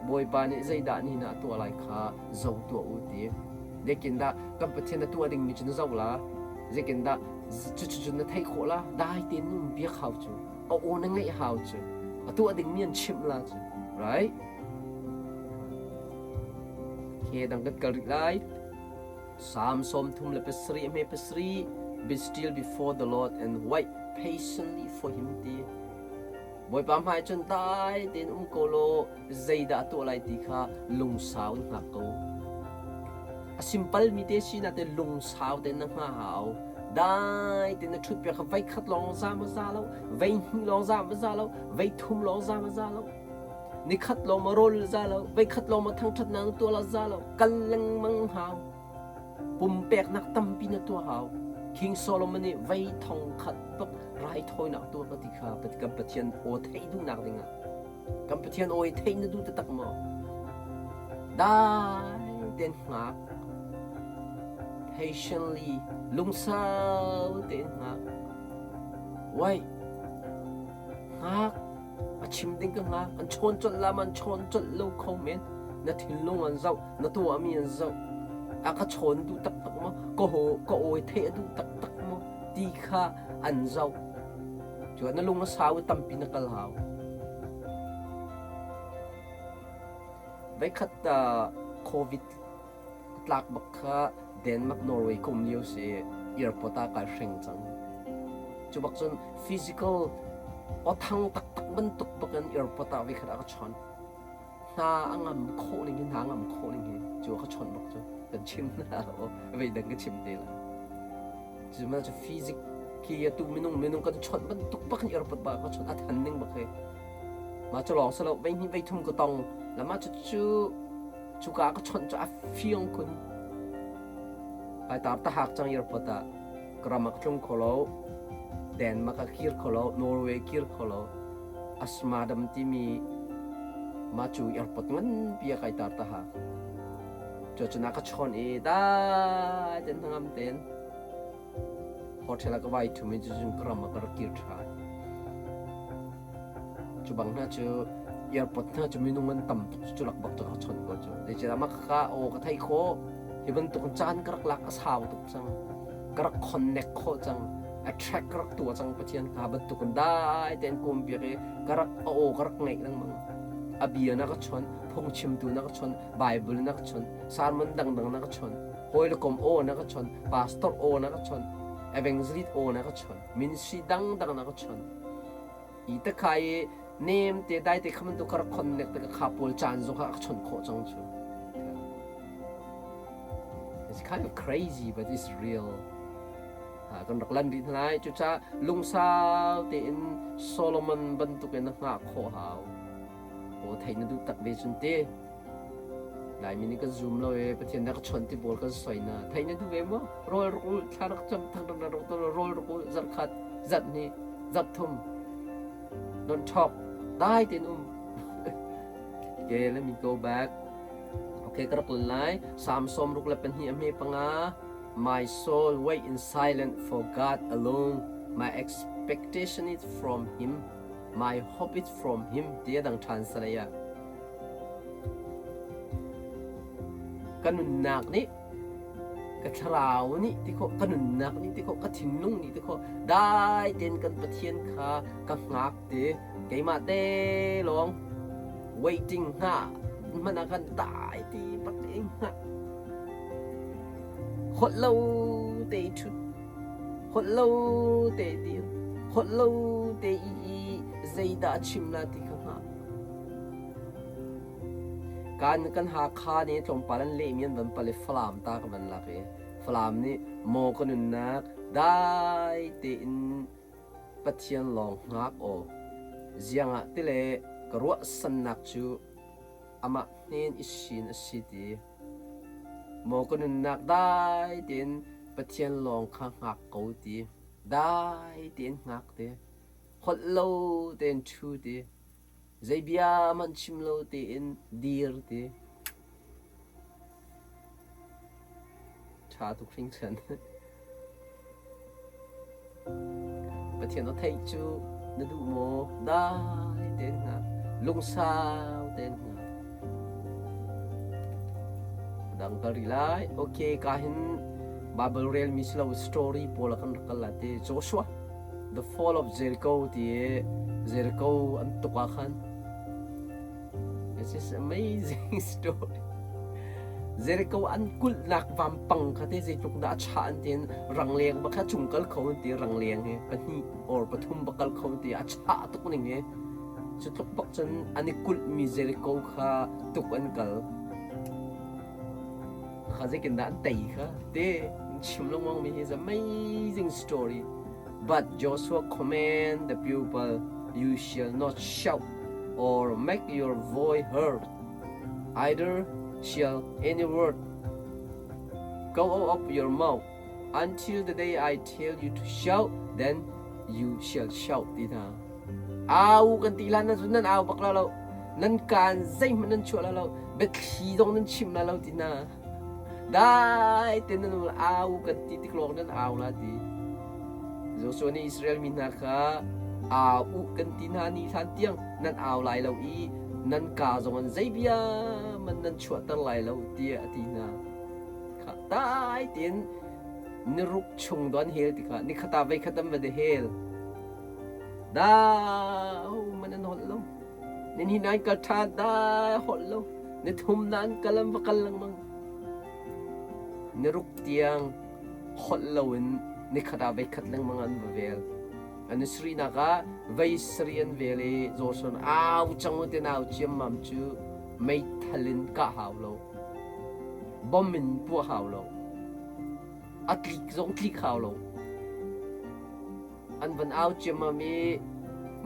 บอยปานี่ใจด่านี่นะตัวอะไรค่ะเจ้าตัวอุติเด็กกินได้กับประเทศนั้นตัวดิ่งมีจุนเจ้าละเด็กกินได้จุนนั้นไทยโคละได้เต็นนุ่มเบี้ยข่าวจูเอาโอนั่งไงข่าวจูตัวดิ่งมีอันชิมละจู right เคดังกัดกระไรสามสมทุ่มเลเปสรีเมเปสรี be still before the Lord and wait patiently for Him ตีบอยปั๊มหายจนตายเต็นโกโลใจด่าตัวอะไรตีค่ะลุงสาวหักกูsimple มีเตชินะเต็นลุงสาวเต็นนักหาวได้เต็นชุดเปียกไว้ขัดลองซามาซาแล้วไว้หิลองซามาซาแล้วไว้ทุ่มลองซามาซาแล้วนี่ขัดลองมาโรลซาแล้วไว้ขัดลองมาทั้งทัดนางตัวละซาแล้วกันลังมังหาวปุ่มเปียกนักตั้มปีนตัวหาว King Solomon นี่ไว้ทองขัดปักไรถอยนักตัวปฏิฆาปฏิกรรมปฏิยันโอเทยดูนักดิ่งอ่ะกรรมปฏิยันโอเทยนั่นดูตะตักมาได้เดินหัก patiently ลุงสาวเดินหักไว้หักชิมดิ่งกันหักอันชนจนละมันชนจนโลกคอมเมนต์นั่นทิ้งลงอันเจ้านั่นตัวมีอันเจ้าอาก็ชนดูตักตักมาก็โอยเทดูตักตักมาตีข้าอันเจ้าจวนนั่นลุงสาวตั้มปีนักลาวไว้ขัดโควิดหลักบักข้าเดนมาร์กนอร์เวย์คุมเลี้ยวเสียอีร์พอตาการเร่งจังจุบักจนฟิสิกอลเอาทั้งตักตักบรรทุกบักกันอีร์พอตาไว้ขัดอาก็ชนหน้าอ่างโคลิงเห็นหน้าอ่างโคลิงเห็นจูเขาชนบักจูกันชิมนะโอ้ไม่ดังก็ชิมเดียวละจุมันจะฟิสิกที่ตัวมินุ่งกันชนบรรทุกบักกันอีร์พอตาก็ชนอัดหันนิ่งบักเลยมาจะลองสลับไว้นี่ไว้ทุ่มก็ต้องแล้วมาจะจูกาก็ชนจะอัดฟิองคุณไปตามตาหักจังอีร์พอตากรามักจุงโคโลเดนมาร์กคีร์โคโลนอร์เวย์คีร์โคโลอัสมาดัมที่มีมาจูอีร์พอตงั้นเปียกไอตาตาหักจนนักชนได้เดินทางเดินพอเทลักไว้ทุ่มจุงกรามักคีร์ทรายจูบังน่าจูอีร์พอตน่าจูมินุ่งมันต่ำจูหลักบักจูชนก็จูเดี๋ยวจะมาข้าโอกระไทยโคที่บรรทุกจานกระลักสาวตุกจังกระคอนเน็กโคจัง attract กระตัวจังปะเทียนข้าบรรทุกได้เต็นกุมเบียร์กระโอกระไงนั่งมังอบียนักชนพงชิมตูนักชนไบเบิลนักชนสารมันดังนักชนโฮยละกอมโอนักชนพาสตอร์โอนักชนเอเวนซ์ลิตโอนักชนมินซีดังนักชนอีตะใครเนมเตได้เตคำมันตุกระคอนเน็กต์กับข้าปูลจานจุกระชนโคจังจู It's kind of crazy but it's real กันรักลันดีทนายจุจ้าลุงสาวเต็นโซโลมอนบรรทุกเป็นนักหาโคหาวโอ้ไทยนั่นดูตักเบจุนเต้หลายมินิก็ซูมเลยประเทศนักชนที่บอลก็สวยนะไทยนั่นดูเวมั้งโรยรูทารักจำทางนั้นเราตัวโรยรูจัดขัดจัดนี่จัดทุ่มโดนช็อปได้เต็นOkay, let me go back. Okay, kerap lay. Samsom ruk lepen hi ame panga. My soul wait in silence for God alone. My expectation is from Him. My hope is from Him. Dia dang translate. Kanun nak ni, katraw ni, tiko kanun nak ni, tiko katinung ni, tiko dai den kan patien ka kangak de, kay ma de long.Waiting ฮะมันอาการตายที่ปักเองฮะคนเราเตะชุดคนเราเตะเดียวคนเราเตะใจดาชิมลาติกฮะการหาคาเนี่ยจงปาลันเลี้ยงมันปาเลฟลามตากับมันละเกฟลามนี่โมกันนุนนักได้เตะปัจเจียนลองหักโอเจียงอ่ะที่เล่กรัวสันนักจูอามาเน้นอิชินสิดีโมกุนนักได้เดินปะเทียนลองข้างหักกูดีได้เดินหักดีฮอตโลเดินชูดีใจเบียมันชิมโลเดินดีร์ดีชาทุกสิ่งฉันปะเทียนเราไทยจูนดูโมได้ ลุงสาวเต้นดังกะรีไลโอเคกาหินบาเบิลเรียลมิสลาวสตอรี่โพลกันกันละเตโจชัว The Fall of Jericho ที่ Jericho อันตุกขัน This is amazing story Jericho อันกุลนักวัมปังค่ะที่จะจุกดาชาอันที่รังเลียงบักจุงกัลเขาอันที่รังเลียงเหปนี่ or ปฐุมบักกัลเขาอันที่อาชาตุกนี่เหจุดทุกปักจนอันนี้กุลมี Jericho ค่ะตุกอันกัลข้าจะกินด้านเตยค่ะเต้ชิมลงมองมี is amazing story but Joshua command the people you shall not shout or make your voice heard either shall any word go out of your mouth until the day I tell you to shout then you shall shout ดีนะเอากันตีลันนั่นสุดนั่นเอาบักเรานั่นการใจมันนั่นชัวร์เราเบ็ดขี้ตรงนั้นชิมเราดีนะได้แต่นั่นเอากันตีติกลองนั่นเอาละดีโจชัวนี่อิสราเอลมินาค่ะเอากันตีนานี่ทันเตียงนั่นเอาไหลเราอีนั่นกาจงอันใจเบียมันนั่นชัวร์ตั้งไหลเราเตียดีนะค่ะได้เตียนนี่รุกชงดอนเฮลติค่ะนี่ขตาไปขตามไปเดเฮลได้มันนั่นหดลงนี่นี่นายกระทาได้หดลงนี่ทุ่มนั้นกะลังบักกะลังมังนี่รุกเตียงหดลงนี่ขตาไปขตลังมังอันเวลอันนี้สรีนักะไว้สรีอันเวลีโจชนอ้าวจังหวะที่น่าเจียมมั่มจูไม่ทันลินกะหาวโลบอมมินปัวหาวโลอัตลิกซงคลิกหาวโลอันวันเอาเจียมมามี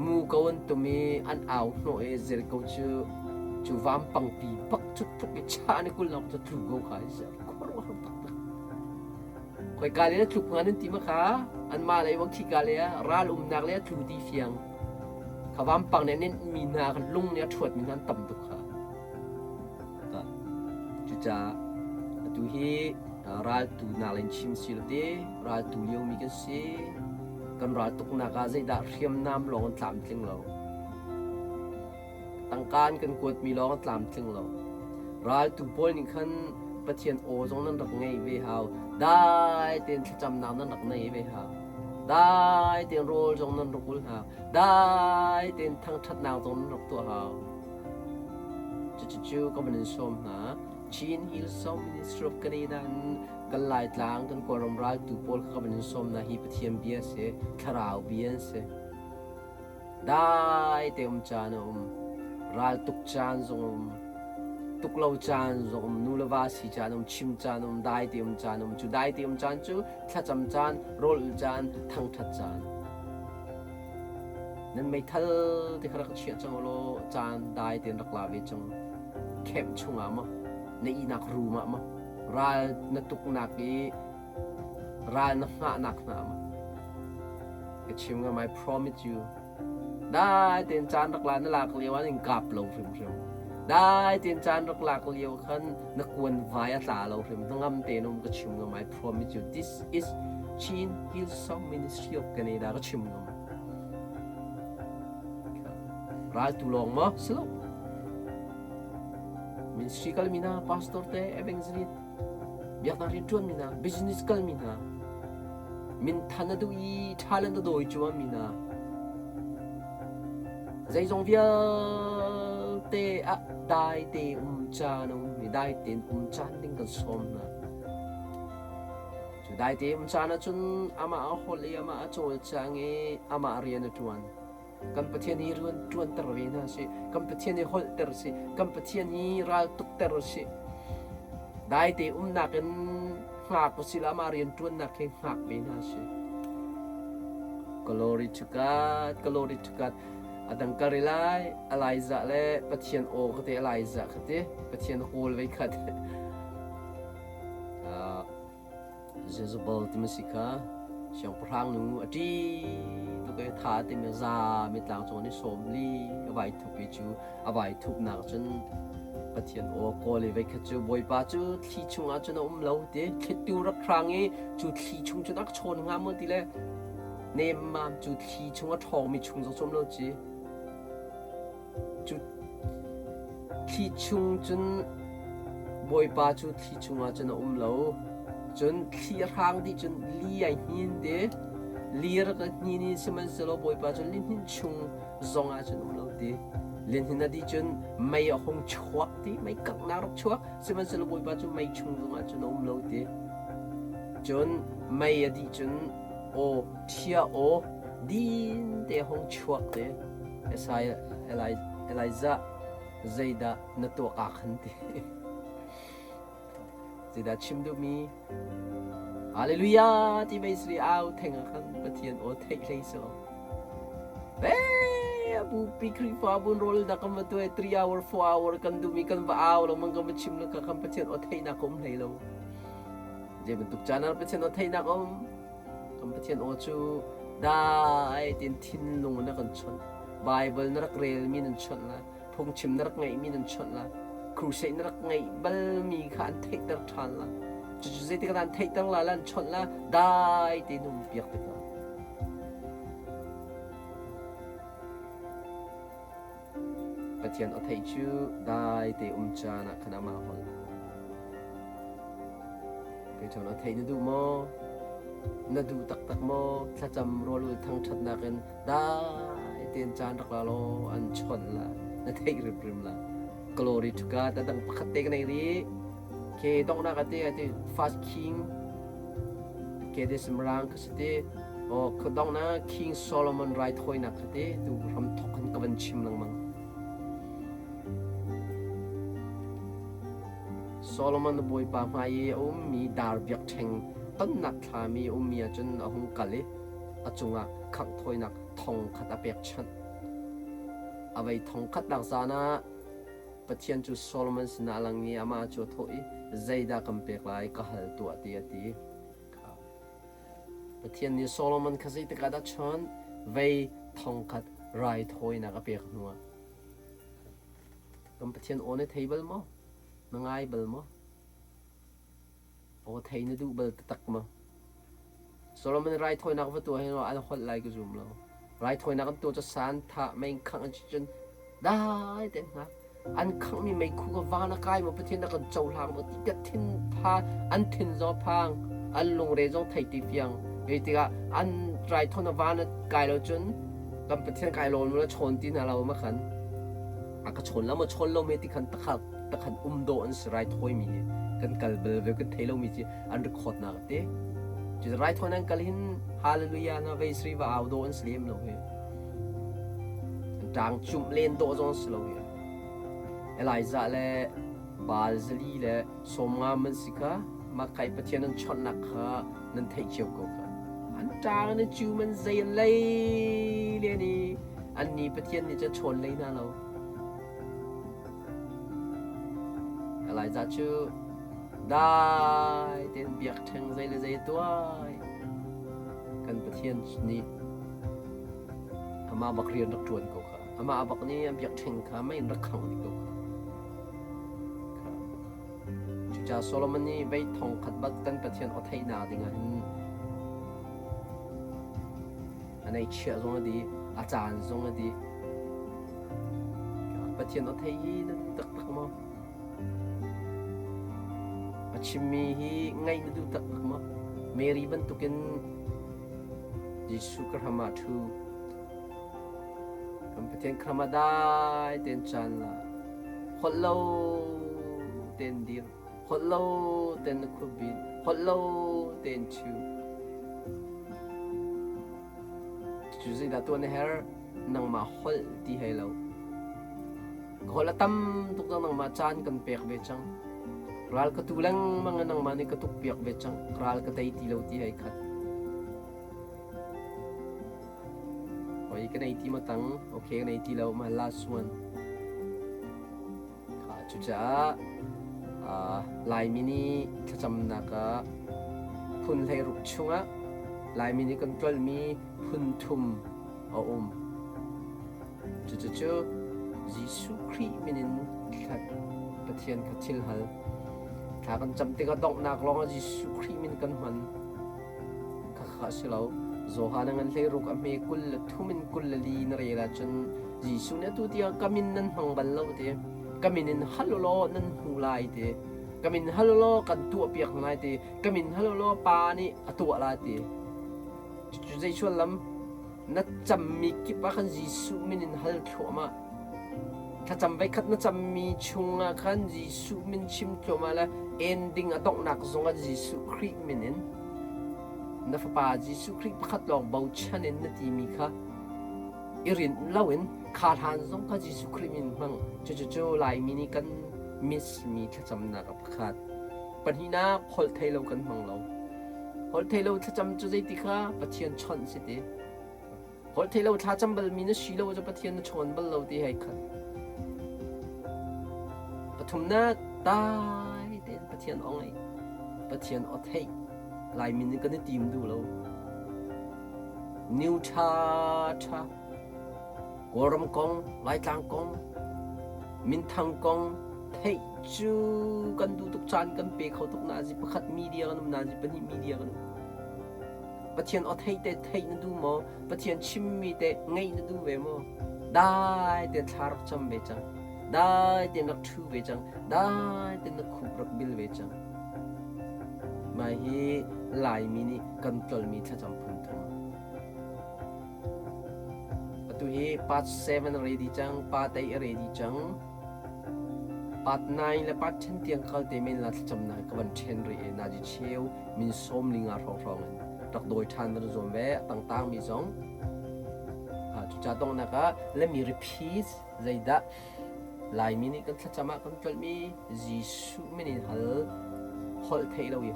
มูกวนตัวมีอันเอาโนเอเซลกูจูวามปังปีปักจุดทุกชาในกุลเราจะถูกกูขายเสียก็รู้ว่าปักคอยกาเลยนะถูกงานนั้นตีมาขาอันมาเลยวังที่กาเลยร้านนักเลยถูกดีเฟียงขวามปังเนี่ยมีนาคันลุงเนี่ยถวดมีนั้นต่ำตุกขาจุจ้าตัวเฮร้านตัวนาเลนชิมสิลเดร้านตัวเลี้ยวมีกันสิกันร้านตุกนักอาศัยดาเรียมน้ำลองตามทิ้งเราตั้งการกันกวดมีลองตามทิ้งเราร้านตัวบอลนี่ขันปะเทียนโอจงนั้นรักไงเวหาวได้เตียนจำนำนั้นรักไงเวหาวได้เตียนโรลจงนั้นรักกุลหาวได้เตียนทั้งชัดนางจงนั้นรักตัวหาวจู่ๆก็มันชมนะชีนฮิลซอมมินิสทรีกันดันกันไล่ตางกันกวรมร้ายตัวบอลก็มันชมนะฮิปเทียมเบียเสคาราวเบียเสได้เตียมจานร้ายตุกจานจงตุกเลาจานจงนูเลวาสีจานชิมจานได้เตียมจานจู่ได้เตียมจานจู่ทัดจำจานโรลจานทั้งทัดจานนั่นไม่ทัลที่เขาเชียร์จังโลจานได้เตียนรักลาเวจังเข้มชงอ่ะมั้งในอีนักรูมะมั้งรายนักตุกนักอีรายนักหนักนะมั้งก็ชิมกัน I promise you ได้เตียนจานรักลานั่นหลักเลี้ยวนี่กับเราฟิมได้เตียนจานรักหลักเลี้ยวขันนักวนวายตาเราฟิมต้องงำเตนก็ชิมกัน I promise you this is Chin Hillsong Ministry of Canada ก็ชิมกันรายตุลองมั้งสโลMinistry kal mina, pastor te, evangelist, biak na rin mina, business kal mina, min thana do I talent do I chuan mina, zai zong via te a dai te chano, mi dai te chan ding kan som na, chu dai te chana chun ama a hol ama a chol chang e ama rian tuan. กัมพูชานี่รวนตระเวนสิกัมพูชานี่ฮอลเตอร์สิกัมพูชานี่รัลตุกเตอร์สิได้แต่นักกันหักสิลามาเรียนรวนนักแข่งหักเบนะสิ Glory to God Glory to God อาดังการิไลอะไรจะเล่ปะเทียนโอก็เตอะไรจะก็เตปะเทียนโฮลไว้ก็เตเจสุบอลติมสิกาเสียงพรางนูอดีตัวก็ท่าติมซาไม่ต่างจากนี่สมลีเอาไว้ทุกปีจูเอาไว้ทุกนักจนปะเทียนโอโกเลยไว้ก็จูบอยป้าจูที่ชงอาจจะน้องเราเดคิดดูรักครั้งนี้จูที่ชงจนนักชนงามเมื่อทีแรกเนมมาจูที่ชงว่าทองมีชงสมเราจีจู thi chung chun boi pa chu thi chunga chun lo chun thi rang di chun li ai hin de lir ka ni ni seman selo boi pa chun lin hin chung zonga chun lo de lin hin di chun mai a hong chuak di mai kak na rok chuak seman selo boi pa chun mai chung zonga chun lo de chun mai a di chun o thia o din de hong chuak de esai Eliza Zayda na to kakante Zayda chimdu mi Hallelujah ti bay sri aw tenga kan pathian o thei lei so abu pikri fa bun roll da kam to 3 hour 4 hour kan dumi kan ba aw lo mang kam chim lo ka kam pathian o thei na kom lei lo je bentuk channel pathian o thei na kom kam pathian o chu dai tin thin lung na kan chon Bible na rak rel mi nan chon la phung chim na rak ngai mi nan chon la crusade na rak ngai bal mi khan thei tar than la chu chu zai ti kan thei tar la lan chon la dai ti num piak te ka pathian o thei chu dai te cha na khana ma hol pe chon o thei na du mo na du tak tak mo thla cham rol thang that na kan dai ten chan rak la lo an chon la na thei rim rim la glory to God ta dang pakhat te kan ri ke dong na ka te ate fast king ke de simrang ka te o ko dong na king Solomon right hoi na ka te tu ram thokan ka ban chim lang mang Solomon the boy pa mai mi dar byak theng tan nak tha mi mi a chun a hung kale a chunga khak thoi nak thong khat a pek chan avai thong khat dak sana pathian chu Solomon sina lang ni ama chu thoi zaida kam pek lai ka hal tu ati ati pathian ni Solomon khasi te ka da chon vei thong khat rai thoi na ka pek nuwa kam pathian one table mo nangai bal mo o thei na du bal tak mo Solomon rai thoi na ka tu he no an hot lai ka zoom lo rai thoi na ka tu cha san tha main khang chen dai ten ha an khang mi mai khu ka wa na kai mo pathian na ka chau lang mo ti ka thin pha an thin zo phang an lung re jong thei ti fiang e ti ga an rai thoi na wa na kai lo chun kam pathian kai lo mo la chon ti na lo ma khan a ka chon la mo chon lo me ti khan ta khan do an srai thoi mi kan kal bel ve kan thei lo mi chi an record na te chi rai thoi nan kalhin hallelujah na ve sri wa au do an slim lo he tang chum len do jong slow he Eliza le Balzali le somnga man sika ma kai pathian an chon nak kha nan thei chiu ko kha an tang na chu man zai lei le ni an ni pathian ni cha chon lei na lo Eliza chu dai ten biak theng zai le zai tuai kan pathian ni ama bakrian rak tuan ko kha ama abak ni am biak theng kha mai rak khang ni ko kha cha Solomon ni vei thong khat bat kan pathian o thei na dinga anai chia zong di a chan zong di pathian o thei na tak tak mo chimmi hi ngai na du tak ma Mary ban tukin Jisu krama thu kam pathian krama dai ten chan la hollo ten dir hollo ten khubin hollo ten chu chuzi da tu ne her nang ma hol ti hello hola tam tuk nang ma chan kan pek be chang Kral katulang mga nang mani katukpiak betchang kral katay tilaw ti hay kat. Okay ka na iti matang, okay ka na itilaw ma last one. Ka chucha lai mini kacham na ka pun lay rukchunga lai mini control mi pun tum o chucha chu Jisu Kri minin kat pathian katil halถ้ากันจำติกดอกนักลองจิสุครีมินกันมันข้าข้าสิเราโจฮานังอันเลรุกอเมกุลทุ่มินกุลลีนเรียละจนจิสุเนี่ยตัวที่กามินนั้นหังบัลเราเดีย kaminin halolo nan hulai te kamin halolo kan tu piak ngai te kamin halolo pa ni atua la te chu zai chuan lam na chammi ki pa khan jisu minin hal thoma tha cham vai khat na chammi chunga khan jisu min chim thoma la ending atok nak zonga jisu khri minin na fa pa jisu khri pakhat lok bau chanin na ti mi kha irin lawin kha than zong ka jisu khri min mang chu lai mini kan miss mi tha cham na ka pakhat panhina khol thailo kan mang lo khol thailo tha cham chu zai ti kha pathian chon si te khol thailo tha cham bal mi na shilo ja pathian na chon bal lo ti hai khan pathum na tai te pathian ong ai pathian o thei lai min ni kan tim du lo new cha goram kong lai tang kong min thang kong thei chu kan du tuk chan kan pe khau tuk na ji pakhat media kan na ji pani media kan pathian o thei te thei na du mo pathian chim mi te ngai na du ve mo dai te thar cham be chang dai te nak thu ve chang dai te nak khu rak bil ve chang mai hi lai mi ni kan tol mi tha cham phun thum atu hi part 7 ready chang part 8 ready chang part 9 และ part 10 tiang khal te men la cham na ka ban 10 ri na ji cheu min som linga rong tak doi than na zom ve tang mi zong chu cha tong na ka let me repeat zaida lai mi ni kan chama kan tol mi jisu min hal hol thei lo wi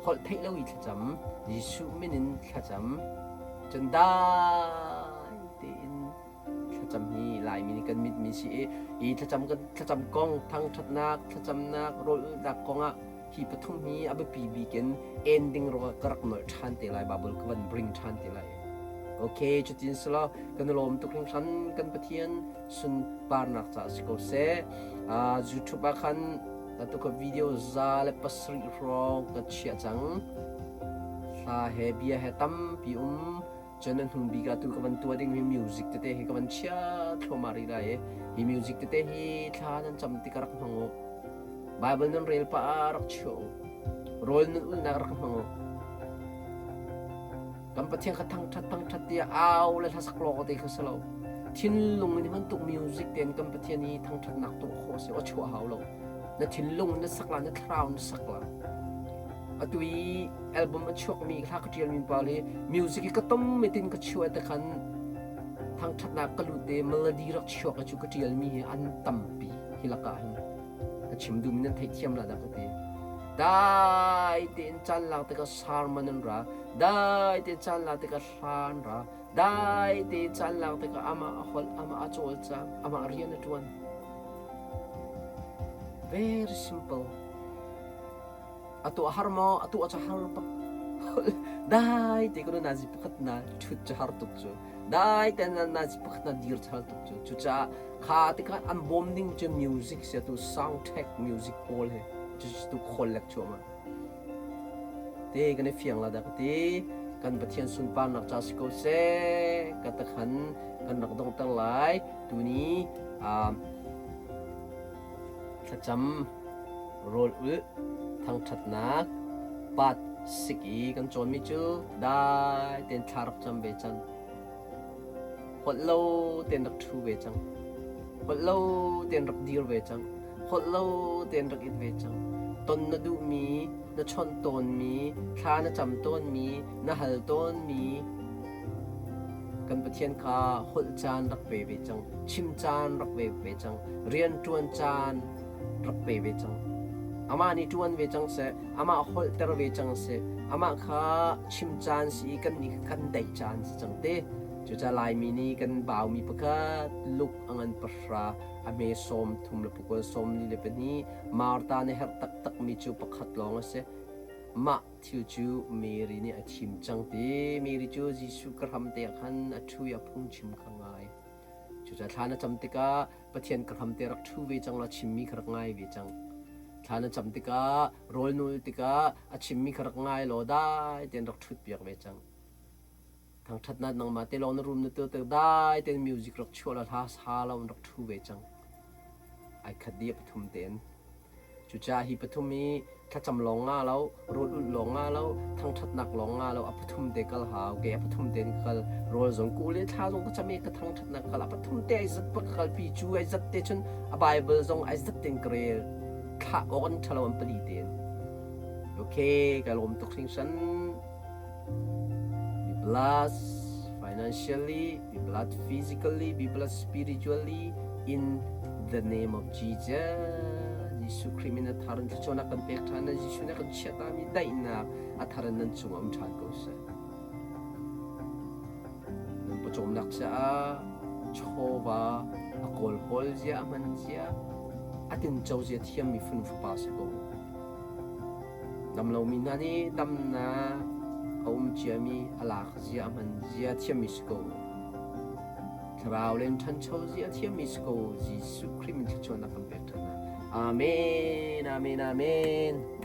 hol thei lo wi cham jisu min cham chan da tin cham hi lai mi ni kan mit mi si e cham kan cham kong thang that nak cham nak rol dak konga hi pathum hi ab pi bi ken ending ro karak no than te lai babul kan bring than te lai okay chutin sala kan lom tuk ring san kan pathian sun par nak cha sko se youtube khan tu ko video za le pasri ro ka chia chang sa he bia he tam pi chanan hung biga tu kawan tua ding hi music te hi kawan chia thomari ra hi music te hi thanan cham ti karak mango bible nan rel pa rak cho rol nan ul na rak mango kam pathian kha thang that dia aw le thasak lo te khasalo thin lung ni man tu music ten kam pathian ni thang that nak tu kho se o chua haw lo na thin lung na sakla na thraw na sakla atui album a chok mi kha ka tial min pali music ka tom metin ka chua ta khan thang that na ka lu te melody rak chok ka chu ka tial mi an tampi hilaka hin ka chim du min thai thiam la da ka te dai ten chan la te ka sarman ra dai te chan la te ka san ra dai te chan la te ka ama hol ama a chol cha ama rian tuan very simple atu harmo atu acha har pak dai te ko na ji pakhat na chu cha har tuk chu dai te na ji pakhat na dir chal tuk chu chu cha kha te ka an bonding che music se tu sound tech music all he just tu khol lek chu ma te kan fiang la da te kan pathian sun pa nak cha sko se ka ta khan kan nak dong tang lai tu ni cham rol u thang that nak pat siki kan chon mi chu dai ten tharak cham be chan hot lo ten rak thu be chang hot lo ten rak dir be chang hot lo ten rak it be chang ton na du mi na chon ton mi kha na cham ton mi na hal ton mi kan pathian kha hol chan rak be chang chim chan rak be chang rian tuan chan rak be chang ama ni tuan ve chang se ama hol ter ve chang se ama kha chim chan si kan ni kan dai chan si chang te chu cha lai mi ni kan baw mi paka luk angan pasra ame som thum le pukol som ni le pani marta ne her tak tak mi chu pakhat long se ma thiu chu meri ni a chim chang te meri chu jisu kram te khan a thu ya phung chim khangai chu cha thana cham te ka pathian kram te rak thu ve chang la chim mi khar ngai ve chang thana cham tika rol nul tika achimmi kharak ngai lo dai ten rak thut piak ve chang thang that na nang ma te long na room na te dai ten music rak chola tha sa lo rak thu ve chang ไอ้ขัดเดียปทุมเต็นจุจ้าฮีปทุมมีถ้าจำลองงาแล้วรูดลองงาแล้วทั้งทัดหนักลองงาแล้วปทุมเด็กก็หาแกปทุมเต็นก็โรยสงกูเลยท้าสงก็จะมีกระทั้งทัดหนักก็ปทุมเตไอ้จัดปักขัลปีจูไอ้จัดเตชนไบเบิลสงไอ้จัดเต็นเกลียข้าอ่อนทะเลาะปลีเต็นโอเคก็ลมตกสิ่งฉัน be blessed financially be blessed physically be blessed spiritually in the name of Jesus Jisu Krimina Taran Chona kan pektana Jisu na kan chatami daina ataran nan chungam chan ko sa nan pachom naksa choba akol hol zia man zia atin chau zia thiam mi fun fu pas ko nam lo minani dam na chiami alak zia man zia thiam mi ko Travelem chan chau zia thiam mi ko Jisu Krimina Chona kan pektana Amen, amen, amen.